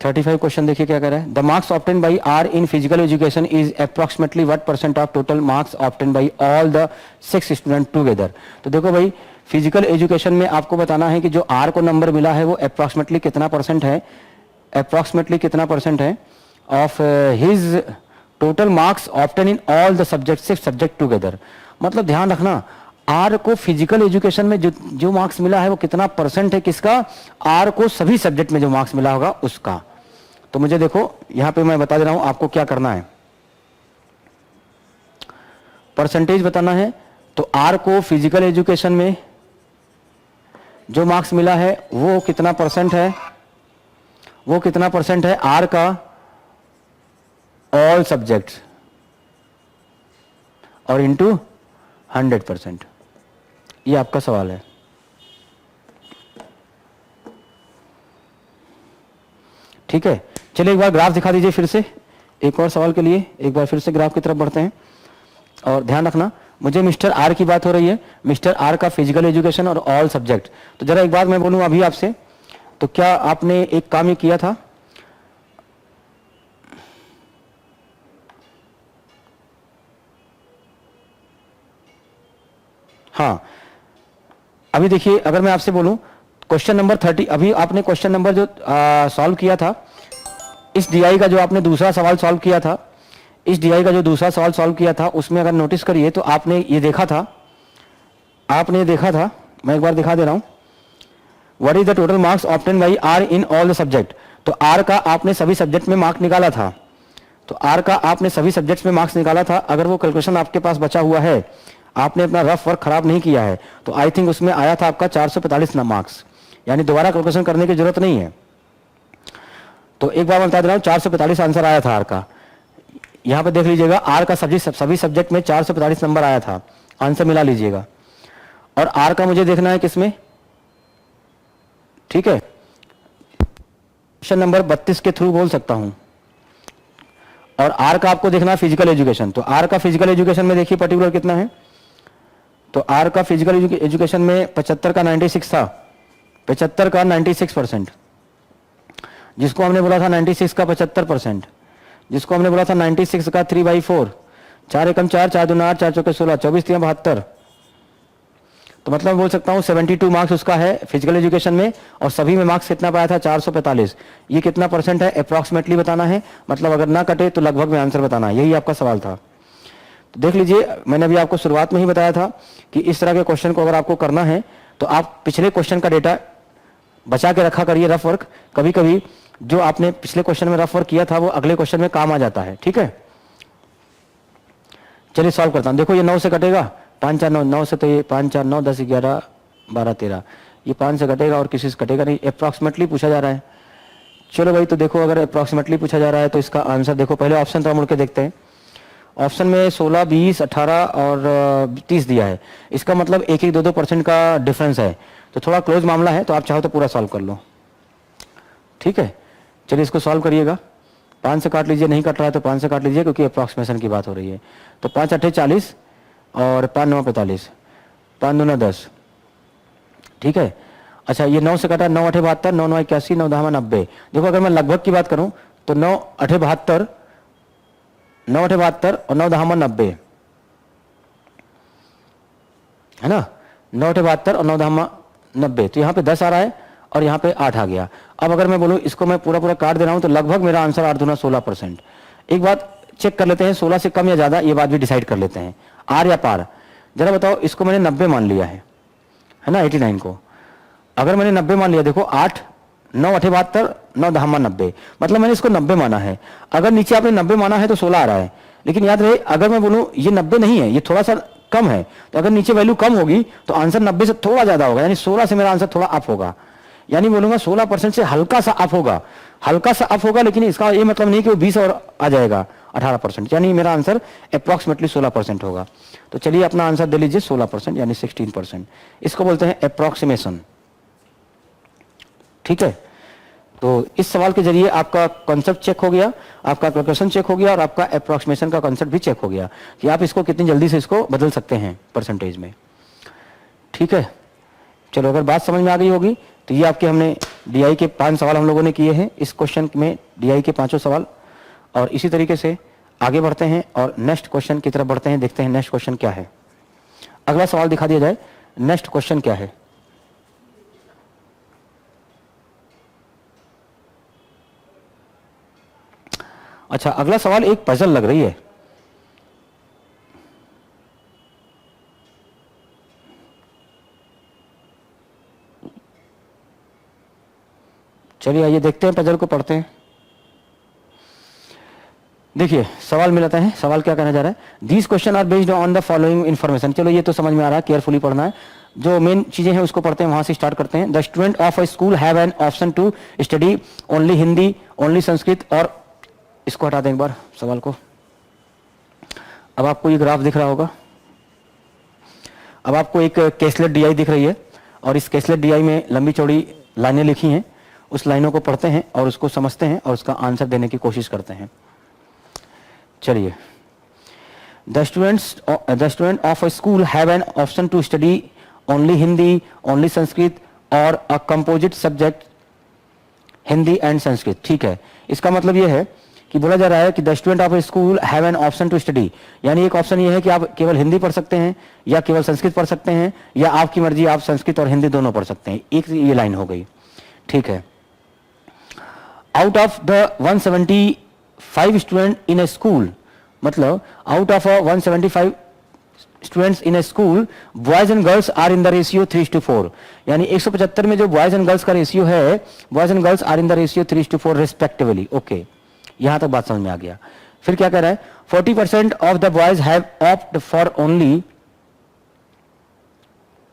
Speaker 1: क्वेश्चन देखिए क्या कह रहा है। The marks obtain by R in physical education is approximately what percent of total marks obtain by all the 6 student together. तो देखो भाई, फिजिकल एजुकेशन में आपको बताना है कि जो आर को नंबर मिला है वो अप्रोक्सीमेटली कितना परसेंट है, अप्रोक्सीमेटली कितना परसेंट है of his total marks obtain in all the subject, 6 subject together. मतलब ध्यान रखना, आर को फिजिकल एजुकेशन में जो मार्क्स मिला है वो कितना परसेंट है किसका? आर को सभी सब्जेक्ट में जो मार्क्स मिला होगा उसका। तो मुझे देखो यहां पे मैं बता दे रहा हूं आपको क्या करना है। परसेंटेज बताना है, तो आर को फिजिकल एजुकेशन में जो मार्क्स मिला है वो कितना परसेंट है, वो कितना परसेंट है आर का ऑल सब्जेक्ट, और इंटू 100%। ये आपका सवाल है। ठीक है, चलिए एक बार ग्राफ दिखा दीजिए फिर से। एक और सवाल के लिए एक बार फिर से ग्राफ की तरफ बढ़ते हैं। और ध्यान रखना, मुझे मिस्टर आर की बात हो रही है, मिस्टर आर का फिजिकल एजुकेशन और ऑल सब्जेक्ट। तो जरा एक बात मैं बोलूं अभी आपसे, तो क्या आपने एक काम ये किया था, हाँ अभी देखिए, अगर मैं आपसे बोलूं क्वेश्चन नंबर 30, अभी आपने क्वेश्चन नंबर जो सॉल्व किया था, इस डीआई का जो आपने दूसरा सवाल सॉल्व किया था, इस डीआई का जो दूसरा सवाल सॉल्व किया था, उसमें अगर नोटिस करिए तो आपने ये देखा था, मैं एक बार दिखा दे रहा हूं, what is the total marks obtain by R in all the subject. तो आर का आपने सभी सब्जेक्ट में मार्क निकाला था, तो आर का आपने सभी सब्जेक्ट्स में मार्क्स निकाला था। अगर वो कैलकुलेशन आपके पास बचा हुआ है, आपने अपना रफ वर्क खराब नहीं किया है, तो आई थिंक उसमें आया था आपका 445 मार्क्स। यानी दोबारा कैलकुलेशन करने की जरूरत नहीं है। तो एक बार मैं बता दे रहा हूँ, 445 आंसर आया था आर का। यहां पे देख लीजिएगा, आर का सभी सब्जेक्ट में 445 नंबर आया था, आंसर मिला लीजिएगा। और आर का मुझे देखना है किसमें, ठीक है, क्वेश्चन नंबर 32 के थ्रू बोल सकता हूं। और आर का आपको देखना है फिजिकल एजुकेशन। तो आर का फिजिकल एजुकेशन में देखिए पर्टिकुलर कितना है। तो आर का फिजिकल एजुकेशन में 75 का 96 था, 75 का 96%, जिसको हमने बोला था 96 का 75%, जिसको हमने बोला था 96 का 3/4, 4 एकम 4, 4 दूना 8, 4 चौके 16, 24 3 72। तो मतलब बोल सकता हूं 72 मार्क्स उसका है फिजिकल एजुकेशन में, और सभी में मार्क्स कितना पाया था, 445। ये कितना परसेंट है अप्रॉक्सीमेटली बताना है, मतलब अगर ना कटे तो लगभग में आंसर बताना है, यही आपका सवाल था। तो देख लीजिए, मैंने अभी आपको शुरुआत में ही बताया था कि इस तरह के क्वेश्चन को अगर आपको करना है तो आप पिछले क्वेश्चन का डेटा बचा के रखा करिए, रफ वर्क। कभी कभी जो आपने पिछले क्वेश्चन में रफ वर्क किया था वो अगले क्वेश्चन में काम आ जाता है, ठीक है। चलिए सॉल्व करता हूं। देखो ये 9 से कटेगा, 5 4 9, 9 से तो ये 5 4 9 10 11 12 13, ये 5 से कटेगा और किसी से कटेगा नहीं, अप्रॉक्सीमेटली पूछा जा रहा है। चलो भाई, तो देखो अगर अप्रॉक्सीमेटली पूछा जा रहा है तो इसका आंसर देखो, पहले ऑप्शन तो मुड़ के देखते हैं। ऑप्शन में 16 20 18 और 30 दिया है, इसका मतलब 1 1 2 2% का डिफरेंस है, तो थोड़ा क्लोज मामला है। तो आप चाहो तो पूरा सॉल्व कर लो, ठीक है। चलिए इसको सॉल्व करिएगा। 5 से काट लीजिए, नहीं कट रहा है तो 5 से काट लीजिए क्योंकि अप्रॉक्सीमेशन की बात हो रही है। तो 5 8 40 और 5 9 45, 5 2 10, ठीक है। अच्छा ये 9 से कटा, 9 8 72, 9 9 81, 9 10 90। देखो अगर मैं लगभग की बात करूं तो 9 8 72, 9 8 72 और 9 10 90, है ना, 9 8 72 और 9 10 90। तो यहाँ पे 10 आ रहा है और यहाँ पे 8 आ गया। अब अगर मैं बोलूँ इसको मैं पूरा पूरा काट दे रहा हूँ तो लगभग मेरा आंसर 8 दूना 16%। एक बात चेक कर लेते हैं, 16 से कम या ज्यादा, ये बात भी डिसाइड कर लेते हैं, आर या पार। जरा बताओ, इसको मैंने 90 मान लिया है ना, 89 को अगर मैंने 90 मान लिया, देखो 8 9 8 72 9 10 90, मतलब मैंने इसको 90 माना है। अगर नीचे आपने 90 माना है तो 16 आ रहा है, लेकिन याद रहे अगर मैं बोलूं ये 90 नहीं है, ये थोड़ा सा कम है, तो अगर नीचे वैल्यू कम होगी तो आंसर 90 से थोड़ा ज्यादा होगा, यानी 16 से मेरा आंसर थोड़ा अप होगा। यानी बोलूंगा 16% से हल्का सा अप होगा, हल्का सा अप होगा, लेकिन इसका ये मतलब नहीं कि वो 20 और आ जाएगा 18%, यानी मेरा आंसर अप्रॉक्सीमेटली 16% होगा। तो चलिए अपना आंसर दे लीजिए 16%, यानी 16%। इसको बोलते हैं अप्रॉक्सीमेशन, ठीक है। तो इस सवाल के जरिए आपका कॉन्सेप्ट चेक हो गया, आपका कैलकुलेशन चेक हो गया और आपका अप्रॉक्सीमेशन का कॉन्सेप्ट भी चेक हो गया कि आप इसको कितनी जल्दी से इसको बदल सकते हैं परसेंटेज में, ठीक है। चलो अगर बात समझ में आ गई होगी तो ये आपके हमने डीआई के 5 सवाल हम लोगों ने किए हैं इस क्वेश्चन में, डीआई के 5 सवाल। और इसी तरीके से आगे बढ़ते हैं और नेक्स्ट क्वेश्चन की तरफ बढ़ते हैं, देखते हैं नेक्स्ट क्वेश्चन क्या है। अगला सवाल दिखा दिया जाए, नेक्स्ट क्वेश्चन क्या है। अच्छा अगला सवाल एक पजल लग रही है, चलिए आइए देखते हैं पजल को, पढ़ते हैं। देखिए सवाल मिलता है, सवाल क्या कहना जा रहा है, these question are based on the following information. चलो ये तो समझ में आ रहा है, केयरफुली पढ़ना है, जो मेन चीजें हैं उसको पढ़ते हैं, वहां से स्टार्ट करते हैं। The student of a school have an option to study only Hindi, only Sanskrit, और इसको हटा दें एक बार सवाल को। अब आपको ये ग्राफ दिख रहा होगा, अब आपको एक केसलेट डीआई दिख रही है और इस केसलेट डीआई में लंबी चौड़ी लाइनें लिखी हैं, उस लाइनों को पढ़ते हैं और उसको समझते हैं और उसका आंसर देने की कोशिश करते हैं। चलिए, the student of a school have an option to study only Hindi, only Sanskrit और a composite subject Hindi and Sanskrit, ठीक है। इसका मतलब यह है कि बोला जा रहा है कि the student of a school have an option to study, यानी एक ऑप्शन ये है कि आप केवल हिंदी पढ़ सकते हैं या केवल संस्कृत पढ़ सकते हैं, या आपकी मर्जी आप संस्कृत और हिंदी दोनों पढ़ सकते हैं। एक ये लाइन हो गई, ठीक है। Out of the 175 student in a school, मतलब out of 175 students in a school, boys and girls are in the ratio 3:4, यानी 175 में जो बॉयज एंड गर्ल्स का रेशियो है, boys and girls are in the ratio 3:4 respectively. Okay, यहां तक बात समझ में आ गया। फिर क्या कह रहा है, 40% of the boys have opt for only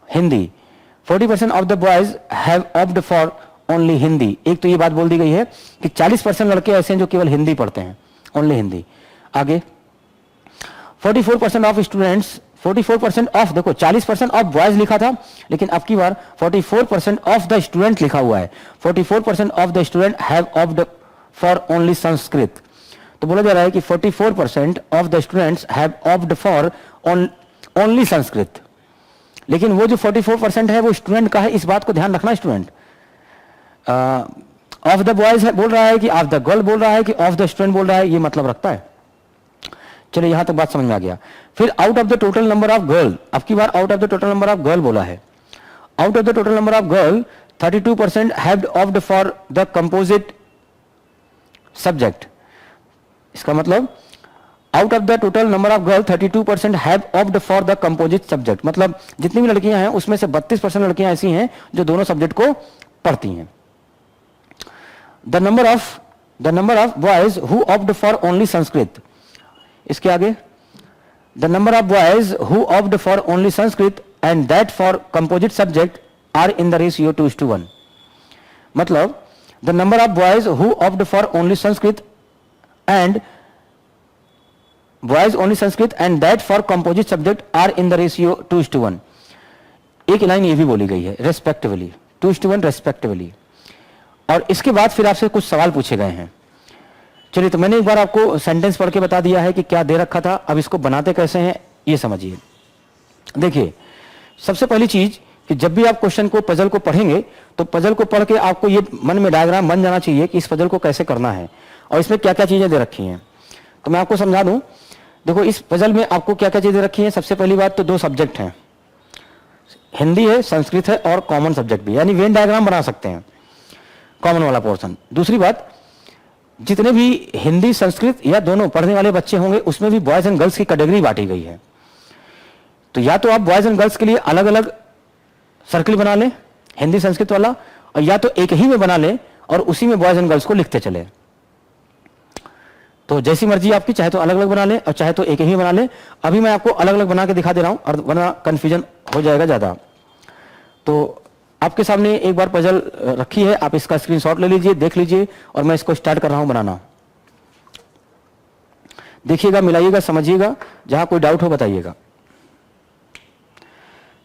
Speaker 1: Hindi, 40% of the boys have opt for only Hindi. एक तो ये बात बोल दी गई है कि 40% लड़के ऐसे हैं जो केवल हिंदी पढ़ते हैं, ओनली हिंदी। आगे 44% ऑफ स्टूडेंट्स, 44% ऑफ, देखो 40% ऑफ बॉयज लिखा था, लेकिन अब की बार 44% ऑफ द स्टूडेंट लिखा हुआ है। 44% of the student have opt for only Sanskrit. तो बोला जा रहा है कि 44% of the students have opt for only Sanskrit. लेकिन वो जो 44% है वो स्टूडेंट का है, इस बात को ध्यान रखना। स्टूडेंट ऑफ द बॉयज बोल रहा है कि ऑफ द गर्ल बोल रहा है कि ऑफ द स्टूडेंट बोल रहा है, ये मतलब रखता है। चलो यहां तक बात समझ में आ गया। फिर out of the total number of girl, अब की बार out of the total number of girl बोला है। Out of the total number of girl 32% have opt for the composite subject. इसका मतलब out of the total number of girl 32% have opt for the composite subject. मतलब जितनी भी लड़कियां हैं उसमें से 32% लड़कियां ऐसी हैं जो दोनों सब्जेक्ट को पढ़ती हैं। The number of boys who opt for only Sanskrit, इसके आगे the number of boys who opt for only Sanskrit and that for composite subject are in the ratio 2:1। मतलब the number of boys who opt for only Sanskrit and boys only Sanskrit and that for composite subject are in the ratio 2:1। एक लाइन ये भी बोली गई है, रेस्पेक्टिवली, 2:1 रेस्पेक्टिवली। और इसके बाद फिर आपसे कुछ सवाल पूछे गए हैं। चलिए, तो मैंने एक बार आपको सेंटेंस पढ़ के बता दिया है कि क्या दे रखा था, अब इसको बनाते कैसे हैं ये समझिए। देखिए, सबसे पहली चीज कि जब भी आप क्वेश्चन को, पजल को पढ़ेंगे तो पजल को पढ़ के आपको ये मन में डायग्राम बन जाना चाहिए कि इस पजल को कैसे करना है और इसमें क्या क्या चीजें दे रखी हैं। तो मैं आपको समझा दूं। देखो, इस पजल में आपको क्या क्या चीजें दे रखी हैं। सबसे पहली बात तो 2 सब्जेक्ट हैं, हिंदी है, संस्कृत है और कॉमन सब्जेक्ट भी, यानी वेन डायग्राम बना सकते हैं, कॉमन वाला पोर्शन। दूसरी बात, जितने भी हिंदी संस्कृत या दोनों पढ़ने वाले बच्चे होंगे उसमें भी बॉयज एंड गर्ल्स की कैटेगरी बांटी गई है। तो या तो आप बॉयज एंड गर्ल्स के लिए अलग अलग सर्किल बना लें हिंदी संस्कृत वाला, और या तो एक ही में बना लें और उसी में बॉयज एंड गर्ल्स को लिखते चले। तो जैसी मर्जी आपकी, चाहे तो अलग अलग बना लें और चाहे तो एक ही बना लें। अभी मैं आपको अलग अलग बना के दिखा दे रहा हूं और वरना कंफ्यूजन हो जाएगा ज्यादा। तो आपके सामने एक बार पजल रखी है, आप इसका स्क्रीनशॉट ले लीजिए, देख लीजिए, और मैं इसको स्टार्ट कर रहा हूं बनाना। देखिएगा, मिलाइएगा, समझिएगा, जहां कोई डाउट हो बताइएगा।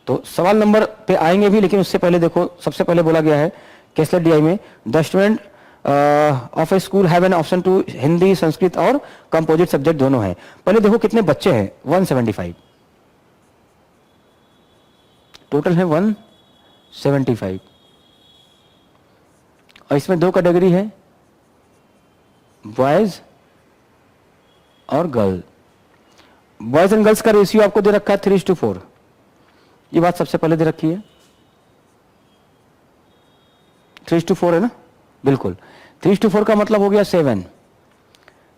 Speaker 1: तो सवाल नंबर पे आएंगे भी, लेकिन उससे पहले देखो, सबसे पहले बोला गया है केसलर डीआई में the student of a school have an option to Hindi, Sanskrit और कंपोजिट सब्जेक्ट दोनों है। पहले देखो कितने बच्चे हैं, 175 टोटल है, 175। और इसमें 2 कैटेगरी है, बॉयज और गर्ल। बॉयज एंड गर्ल्स का रेशियो आपको दे रखा है 3:4। ये बात सबसे पहले दे रखी है, 3:4 है ना, बिल्कुल। 3:4 का मतलब हो गया 7।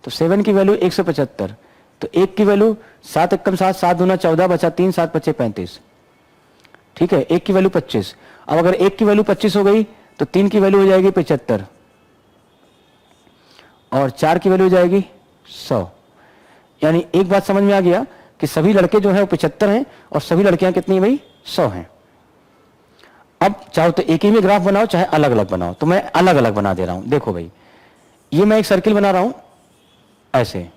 Speaker 1: तो 7 की वैल्यू 175। तो 1 की वैल्यू 7 एकम 7, 7 दूना 14, बचा 3, 7 बचे 35। ठीक है, 1 की वैल्यू 25। अब अगर 1 की वैल्यू 25 हो गई तो 3 की वैल्यू हो जाएगी 75 और 4 की वैल्यू हो जाएगी 100। यानी एक बात समझ में आ गया कि सभी लड़के जो हैं वो 75 हैं और सभी लड़कियां कितनी हैं भाई, 100 हैं। अब चाहो तो एक ही में ग्राफ बनाओ, चाहे अलग अलग बनाओ। तो मैं अलग अलग बना दे रहा हूं। देखो भाई, ये मैं एक सर्किल बना रहा हूं ऐसे,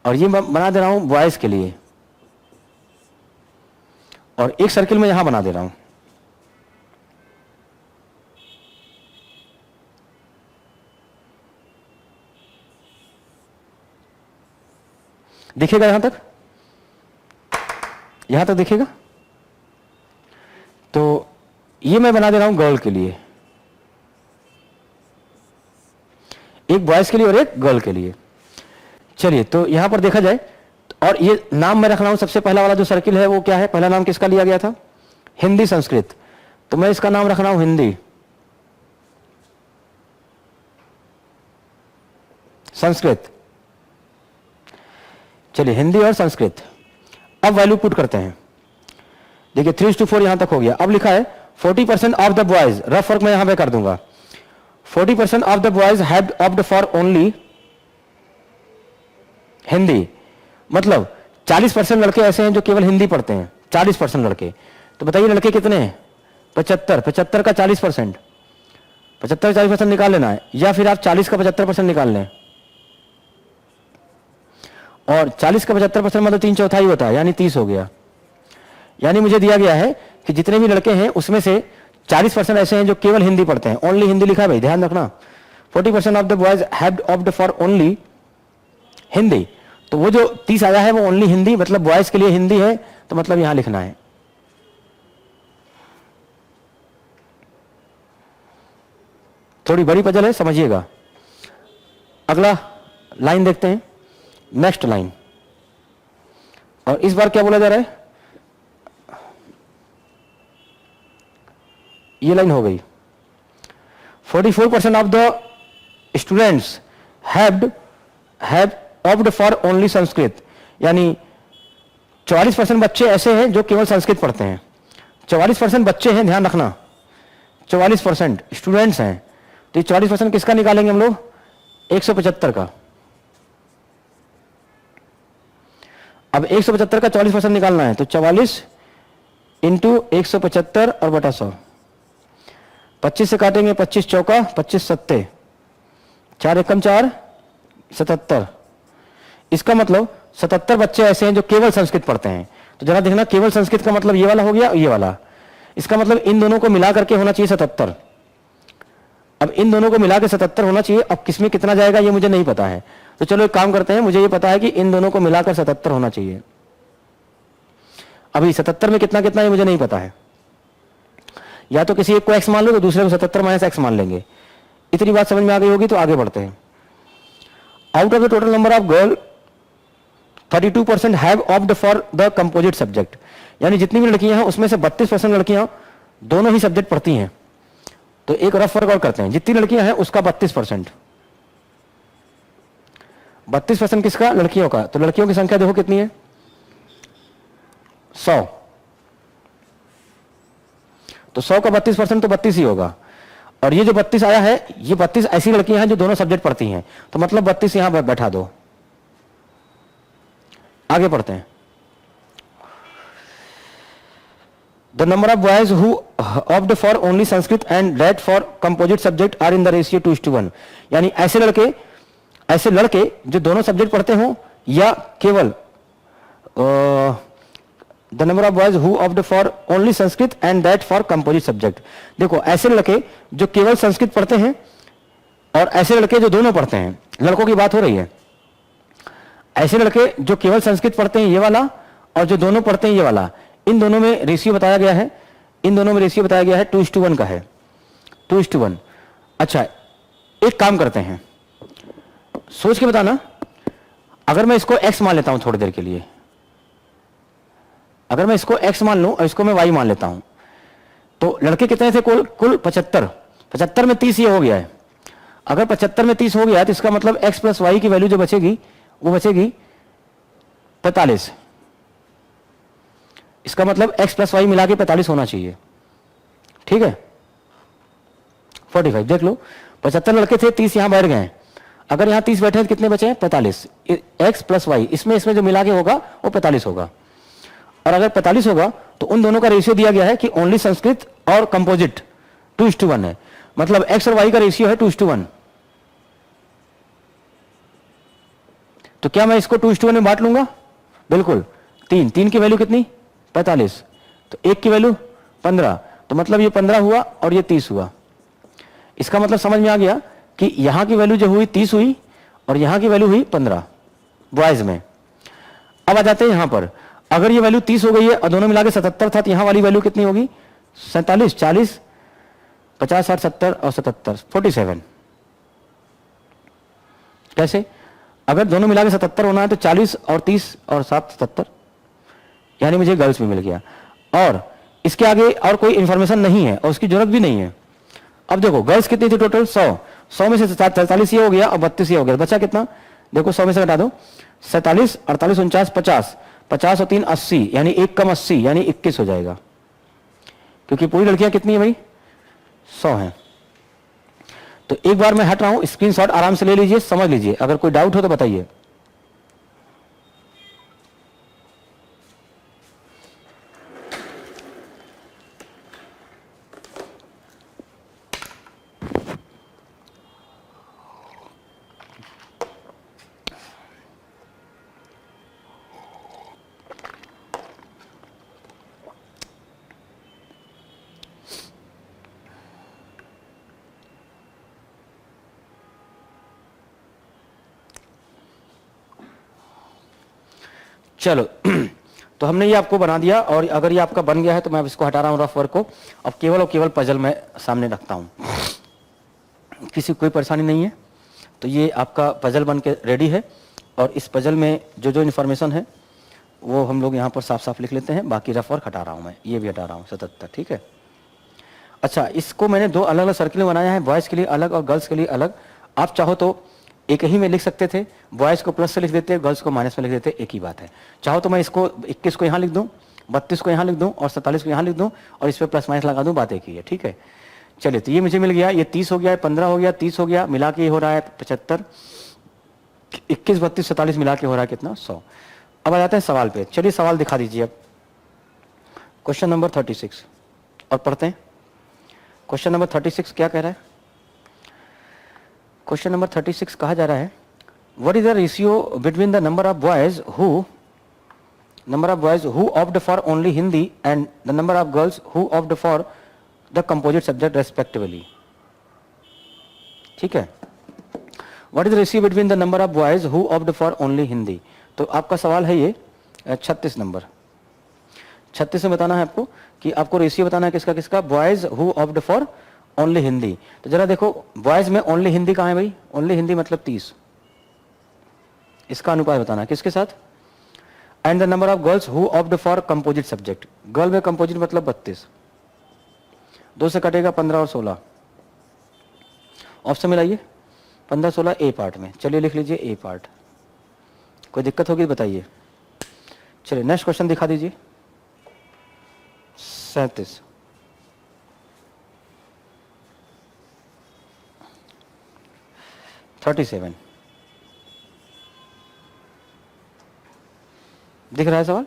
Speaker 1: और ये मैं बना दे रहा हूं बॉयज के लिए, और एक सर्किल में यहां बना दे रहा हूं। दिखेगा यहां तक दिखेगा। तो ये मैं बना दे रहा हूं गर्ल के लिए, एक बॉयज के लिए और एक गर्ल के लिए। चलिए, तो यहां पर देखा जाए, और ये नाम मैं रख रहा हूं, सबसे पहला वाला जो सर्किल है वो क्या है, पहला नाम किसका लिया गया था, हिंदी संस्कृत। तो मैं इसका नाम रख रहा हूं हिंदी संस्कृत। चलिए, हिंदी और संस्कृत। अब वैल्यू पुट करते हैं। देखिए 3:4 यहां तक हो गया। अब लिखा है 40% of the boys, rough work मैं यहां पे कर दूंगा, 40% of the boys had opt for only Hindi. मतलब 40% लड़के ऐसे हैं जो केवल हिंदी पढ़ते हैं, 40% लड़के। तो बताइए लड़के कितने हैं, 75, 75 का 40%, 75 का 40% निकाल लेना है, या फिर आप 40 का 75% निकाल लें, और 40 का 75% मतलब 3/4 होता है, यानी 30 हो गया। यानी मुझे दिया गया है कि जितने भी लड़के हैं उसमें से 40% ऐसे हैं जो केवल हिंदी पढ़ते हैं, ओनली हिंदी लिखा है भाई, ध्यान रखना। 40% of the boys have opted for only Hindi, तो वो जो 30 आया है वो ओनली हिंदी, मतलब बॉयज के लिए हिंदी है, तो मतलब यहां लिखना है। थोड़ी बड़ी पजल है, समझिएगा। अगला लाइन देखते हैं, नेक्स्ट लाइन, और इस बार क्या बोला जा रहा है, ये लाइन हो गई। 44% of the students have opted for only Sanskrit, यानी 44% बच्चे ऐसे हैं जो केवल संस्कृत पढ़ते हैं। 44% बच्चे हैं, ध्यान रखना, 44% स्टूडेंट्स हैं, तो 44% किसका निकालेंगे हम लोग, 175 का। अब 175 का 40% निकालना है, तो 44 इंटू 175 और बटा 100, 25 से काटेंगे, 25 चौका 25 सत्ते, 4 एकम 4, 77। इसका मतलब 77 बच्चे ऐसे हैं जो केवल संस्कृत पढ़ते हैं। तो जरा देखना, केवल संस्कृत का मतलब ये वाला हो गया, ये वाला, इसका मतलब इन दोनों को मिला करके होना चाहिए 77। अब इन दोनों को मिला के 77 होना चाहिए। अब किसमें कितना जाएगा ये मुझे नहीं पता है, तो चलो एक काम करते हैं, मुझे ये पता है कि इन दोनों को मिलाकर 77 होना चाहिए। अभी 77 में कितना कितना ये मुझे नहीं पता है, या तो किसी एक को x मान लो, तो दूसरे को 77 माइनस x मान लेंगे। इतनी बात समझ में आ गई होगी, तो आगे बढ़ते हैं। Out of the total number of girl 32% have opted for the composite subject, यानी जितनी भी लड़कियां हैं उसमें से 32% लड़कियां दोनों ही सब्जेक्ट पढ़ती हैं। तो एक रफ वर्क और करते हैं, जितनी लड़कियां हैं उसका 32%, 32% किसका, लड़कियों का। तो लड़कियों की संख्या देखो कितनी है, 100, तो 100 का 32% तो 32 ही होगा। और ये जो 32 आया है, ये 32 ऐसी लड़कियां हैं जो दोनों सब्जेक्ट पढ़ती हैं, तो मतलब 32 यहां बैठा दो। आगे पढ़ते हैं। The number of boys who opted for only Sanskrit and that for composite subject are in the ratio 2:1, यानी ऐसे लड़के जो दोनों सब्जेक्ट पढ़ते हों, या केवल the number of boys who opted for only Sanskrit and that for composite subject. देखो, ऐसे लड़के जो केवल संस्कृत पढ़ते हैं और ऐसे लड़के जो दोनों पढ़ते हैं, लड़कों की बात हो रही है। ऐसे लड़के जो केवल संस्कृत पढ़ते हैं, ये वाला, और जो दोनों पढ़ते हैं, ये वाला, इन दोनों में रेशियो बताया गया है, इन दोनों में रेशियो बताया गया है 2:1 का है, 2:1। अच्छा, एक काम करते हैं, सोच के बताना, अगर मैं इसको x मान लेता हूं थोड़ी देर के लिए, अगर मैं इसको x मान लूं और इसको मैं y मान लेता हूं, तो लड़के कितने थे, कुल 75, 75 में 30 ये हो गया है। अगर 75 में 30 हो गया, तो इसका मतलब x प्लस वाई की वैल्यू जो बचेगी वो बचेगी 45। इसका मतलब x प्लस वाई मिला के 45 होना चाहिए, ठीक है। 45 देख लो, 75 लड़के थे, 30 यहां बैठ गए, अगर यहां 30 बैठे तो कितने बचे हैं, 45। x प्लस वाई इसमें जो मिला के होगा वो 45 होगा। और अगर 45 होगा तो उन दोनों का रेशियो दिया गया है कि ओनली संस्कृत और कंपोजिट 2:1 है, मतलब x और y का रेशियो है 2:1। तो क्या मैं इसको 2:1 में बांट लूंगा, बिल्कुल। 3 की वैल्यू कितनी, 45, तो 1 की वैल्यू 15, तो मतलब ये 15 हुआ और ये 30 हुआ। इसका मतलब समझ में आ गया कि यहां की वैल्यू जो हुई 30 हुई और यहां की वैल्यू हुई 15 बॉयज में। अब आ जाते हैं यहां पर, अगर ये वैल्यू 30 हो गई है और दोनों मिला के 77 था, तो यहां वाली वैल्यू कितनी होगी, 47, 40, 50, 60, 70 और 77, 47। कैसे, अगर दोनों मिला के 77 होना है तो 40 और 30 और 7 77, यानी मुझे गर्ल्स में मिल गया। और इसके आगे और कोई इंफॉर्मेशन नहीं है और उसकी जरूरत भी नहीं है। अब देखो, गर्ल्स कितनी थी टोटल, 100 में से 43 ये हो गया और 32 ये हो गया, बचा कितना, देखो 100 में से घटा दो, 47, 48, 49, 50, 50 और 3 80, यानी 1 कम 80, यानी 21 हो जाएगा, क्योंकि पूरी लड़कियां कितनी है भाई, 100 हैं। तो एक बार मैं हट रहा हूं, स्क्रीनशॉट आराम से ले लीजिए, समझ लीजिए, अगर कोई डाउट हो तो बताइए। चलो तो हमने ये आपको बना दिया, और अगर ये आपका बन गया है तो मैं अब इसको हटा रहा हूँ रफ वर्क को। अब केवल और केवल पजल मैं सामने रखता हूँ, किसी कोई परेशानी नहीं है। तो ये आपका पजल बन के रेडी है, और इस पजल में जो जो इन्फॉर्मेशन है वो हम लोग यहाँ पर साफ साफ लिख लेते हैं। बाकी रफ वर्क हटा रहा हूँ मैं, ये भी हटा रहा हूँ 77, ठीक है। अच्छा, इसको मैंने दो अलग अलग सर्किल में बनाया है, बॉयज़ के लिए अलग और गर्ल्स के लिए अलग। आप चाहो तो एक ही में लिख सकते थे, बॉयज़ को प्लस से लिख देते, गर्ल्स को माइनस में लिख देते, एक ही बात है। चाहो तो मैं इसको 21 को यहाँ लिख दूँ, 32 को यहाँ लिख दूँ, और 47 को यहाँ लिख दूँ, और इस पर प्लस माइनस लगा दूँ, बात एक ही है, ठीक है। चलिए, तो ये मुझे मिल गया, ये 30 हो गया, 15 हो गया, 30 हो गया, मिला के ये हो रहा है 75, 21, 32, 47 मिला के हो रहा है कितना, 100। अब आ जाते हैं सवाल पे। चलिए सवाल दिखा दीजिए अब, क्वेश्चन नंबर 36, और पढ़ते हैं। क्वेश्चन नंबर 36 क्या कह रहा है? क्वेश्चन नंबर 36 कहा जा रहा है, what is the ratio between the number of boys who opt for only Hindi and the number of girls who opt for the composite subject respectively. ठीक है, what is the ratio between the number of boys who opt for only Hindi. तो आपका सवाल है ये 36 नंबर। 36 में बताना है आपको कि आपको रेशियो बताना है किसका किसका, boys who opt for only Hindi. तो जरा देखो, बॉयज में ओनली हिंदी कहाँ है भाई? ओनली हिंदी मतलब 30, इसका अनुपात बताना है किसके साथ। And the number of girls who opt for composite subject, girl में कंपोजिट मतलब 32, 2 से कटेगा 15 और 16, ऑप्शन मिलाइए 15 16 ए पार्ट में। चलिए लिख लीजिए ए पार्ट, कोई दिक्कत होगी बताइए। चलिए नेक्स्ट क्वेश्चन दिखा दीजिए 37। दिख रहा है सवाल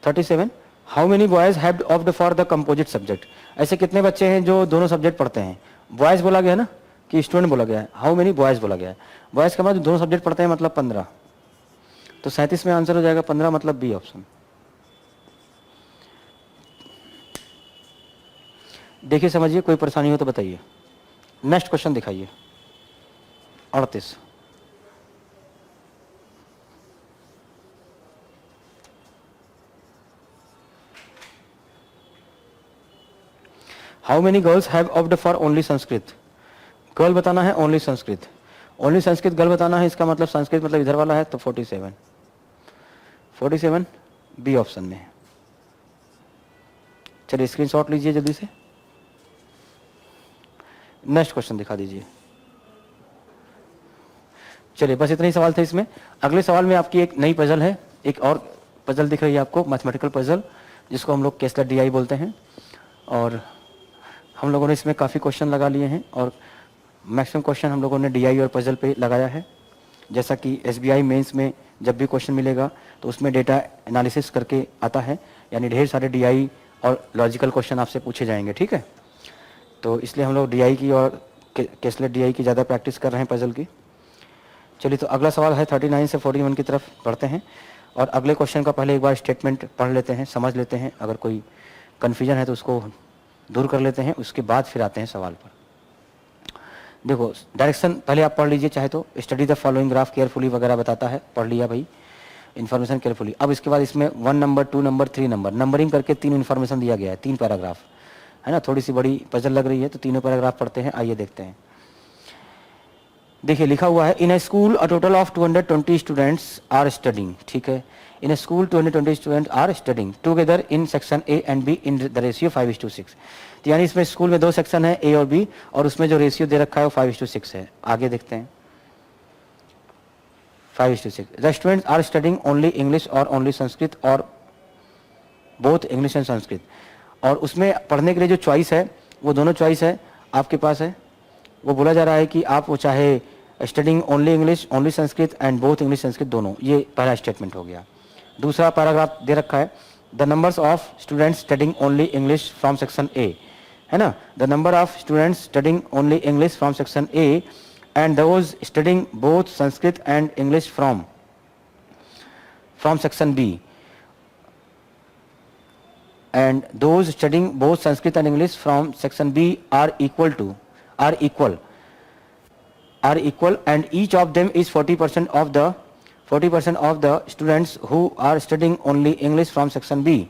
Speaker 1: 37, how many boys have opt for the composite subject. ऐसे कितने बच्चे हैं जो दोनों सब्जेक्ट पढ़ते हैं? बॉयज बोला गया ना कि स्टूडेंट बोला गया है, हाउ मेनी बॉयज बोला गया है। बॉयज के बाद दोनों सब्जेक्ट पढ़ते हैं मतलब 15, तो 37 में आंसर हो जाएगा 15 मतलब बी ऑप्शन। देखिए समझिए, कोई परेशानी हो तो बताइए। नेक्स्ट क्वेश्चन दिखाइए 38। How many girls have opt for only Sanskrit. Girl बताना है only Sanskrit, only Sanskrit girl बताना है, इसका मतलब संस्कृत मतलब इधर वाला है, तो 47 बी ऑप्शन में। चलिए स्क्रीनशॉट लीजिए जल्दी से। नेक्स्ट क्वेश्चन दिखा दीजिए। चलिए बस इतने ही सवाल थे इसमें। अगले सवाल में आपकी एक नई पजल है, एक और पजल दिख रही है आपको, मैथमेटिकल पजल, जिसको हम लोग केसलर डीआई बोलते हैं। और हम लोगों ने इसमें काफ़ी क्वेश्चन लगा लिए हैं, और मैक्सिमम क्वेश्चन हम लोगों ने डीआई और पजल पे लगाया है। जैसा कि एसबीआई मेंस में जब भी क्वेश्चन मिलेगा तो उसमें डेटा एनालिसिस करके आता है, यानी ढेर सारे डीआई और लॉजिकल क्वेश्चन आपसे पूछे जाएंगे, ठीक है। तो इसलिए हम लोग डीआई की और केसलर डीआई की ज़्यादा प्रैक्टिस कर रहे हैं पजल की। चलिए तो अगला सवाल है 39 से 41 की तरफ बढ़ते हैं, और अगले क्वेश्चन का पहले एक बार स्टेटमेंट पढ़ लेते हैं, समझ लेते हैं, अगर कोई कन्फ्यूजन है तो उसको दूर कर लेते हैं, उसके बाद फिर आते हैं सवाल पर। देखो डायरेक्शन पहले आप पढ़ लीजिए चाहे तो, study the following graph carefully वगैरह बताता है, पढ़ लिया भाई इन्फॉर्मेशन केयरफुली। अब इसके बाद इसमें 1 नंबर 2 नंबर 3 नंबर नंबरिंग करके 3 इन्फॉर्मेशन दिया गया है, 3 पैराग्राफ है ना, थोड़ी सी बड़ी पजल लग रही है, तो तीनों पैराग्राफ पढ़ते हैं। आइए देखते हैं। देखिए लिखा हुआ है, in a school a total of 220 students are studying. ठीक है, in a school 220 student are studying together in section A and B in the ratio 5:6। तो यानी इसमें स्कूल में 2 सेक्शन है, ए और बी, और उसमें जो रेशियो दे रखा है वो 5:6 है। आगे देखते हैं 5:6। The students are studying only English और ओनली संस्कृत और बोथ इंग्लिश एंड संस्कृत। और उसमें पढ़ने के लिए जो चॉइस है वो दोनों चॉइस है आपके पास है। वो बोला जा रहा है कि आप वो चाहे studying only English only Sanskrit and both English Sanskrit दोनों, ये पहला स्टेटमेंट हो गया। दूसरा पैराग्राफ दे रखा है, the numbers of students studying only English from section A, है ना, the number of students studying only English from section A and those studying both Sanskrit and English from section B and those studying both Sanskrit and English from section B are equal and each of them is 40% 40% of the students who are studying only English from section B.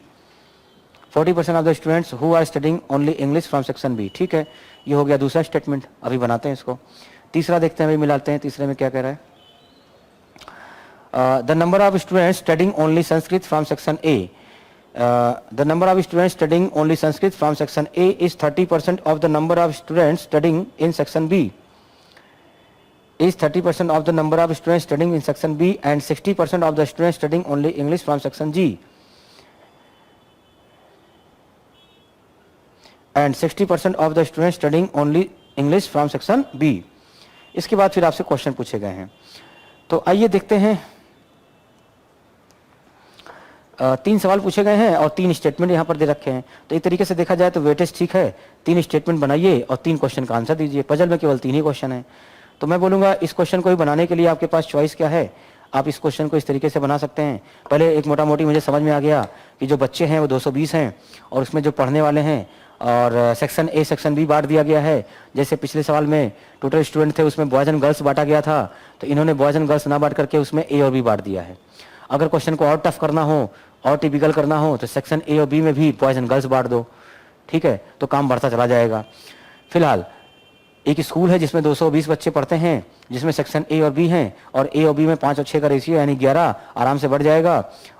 Speaker 1: 40% of the students who are studying only English from section B. ठीक है, ये हो गया दूसरा स्टेटमेंट. अभी बनाते हैं इसको. तीसरा देखते हैं, अभी मिलाते हैं. तीसरे में क्या कह रहा है? The number of students studying only Sanskrit from section A. The number of students studying only Sanskrit from section A is 30% of the number of students studying in section B. Is 30% of the number of students studying in section B and 60% of the students studying only English from section G. And 60% of the students studying only English from section B. इसके बाद फिर आपसे क्वेश्चन पूछे गए हैं. तो आइए देखते हैं. 3 सवाल पूछे गए हैं और 3 स्टेटमेंट यहाँ पर दे रखे हैं. तो एक तरीके से देखा जाए तो वेटेज ठीक है. 3 स्टेटमेंट बनाइए और 3 क्वेश्चन का आंसर दीजिए. पजल में केवल 3 ही क्वेश्चन है. तो मैं बोलूँगा इस क्वेश्चन को भी बनाने के लिए आपके पास चॉइस क्या है. आप इस क्वेश्चन को इस तरीके से बना सकते हैं. पहले एक मोटा मोटी मुझे समझ में आ गया कि जो बच्चे हैं वो 220 हैं और उसमें जो पढ़ने वाले हैं और सेक्शन ए सेक्शन बी बांट दिया गया है. जैसे पिछले सवाल में टोटल स्टूडेंट थे उसमें बॉयज़ एंड गर्ल्स बांटा गया था, तो इन्होंने बॉयज़ एंड गर्ल्स ना बांट करके उसमें ए और बी बांट दिया है. अगर क्वेश्चन को और टफ करना हो और टिपिकल करना हो तो सेक्शन ए और बी में भी बॉयज़ एंड गर्ल्स बांट दो. ठीक है, तो काम बढ़ता चला जाएगा. फिलहाल एक स्कूल है जिसमें 220 बच्चे पढ़ते हैं, जिसमें सेक्शन ए और बी हैं और ए और बी में 5 और 6 का रेशियो यानी 11 आराम से बढ़ जाएगा.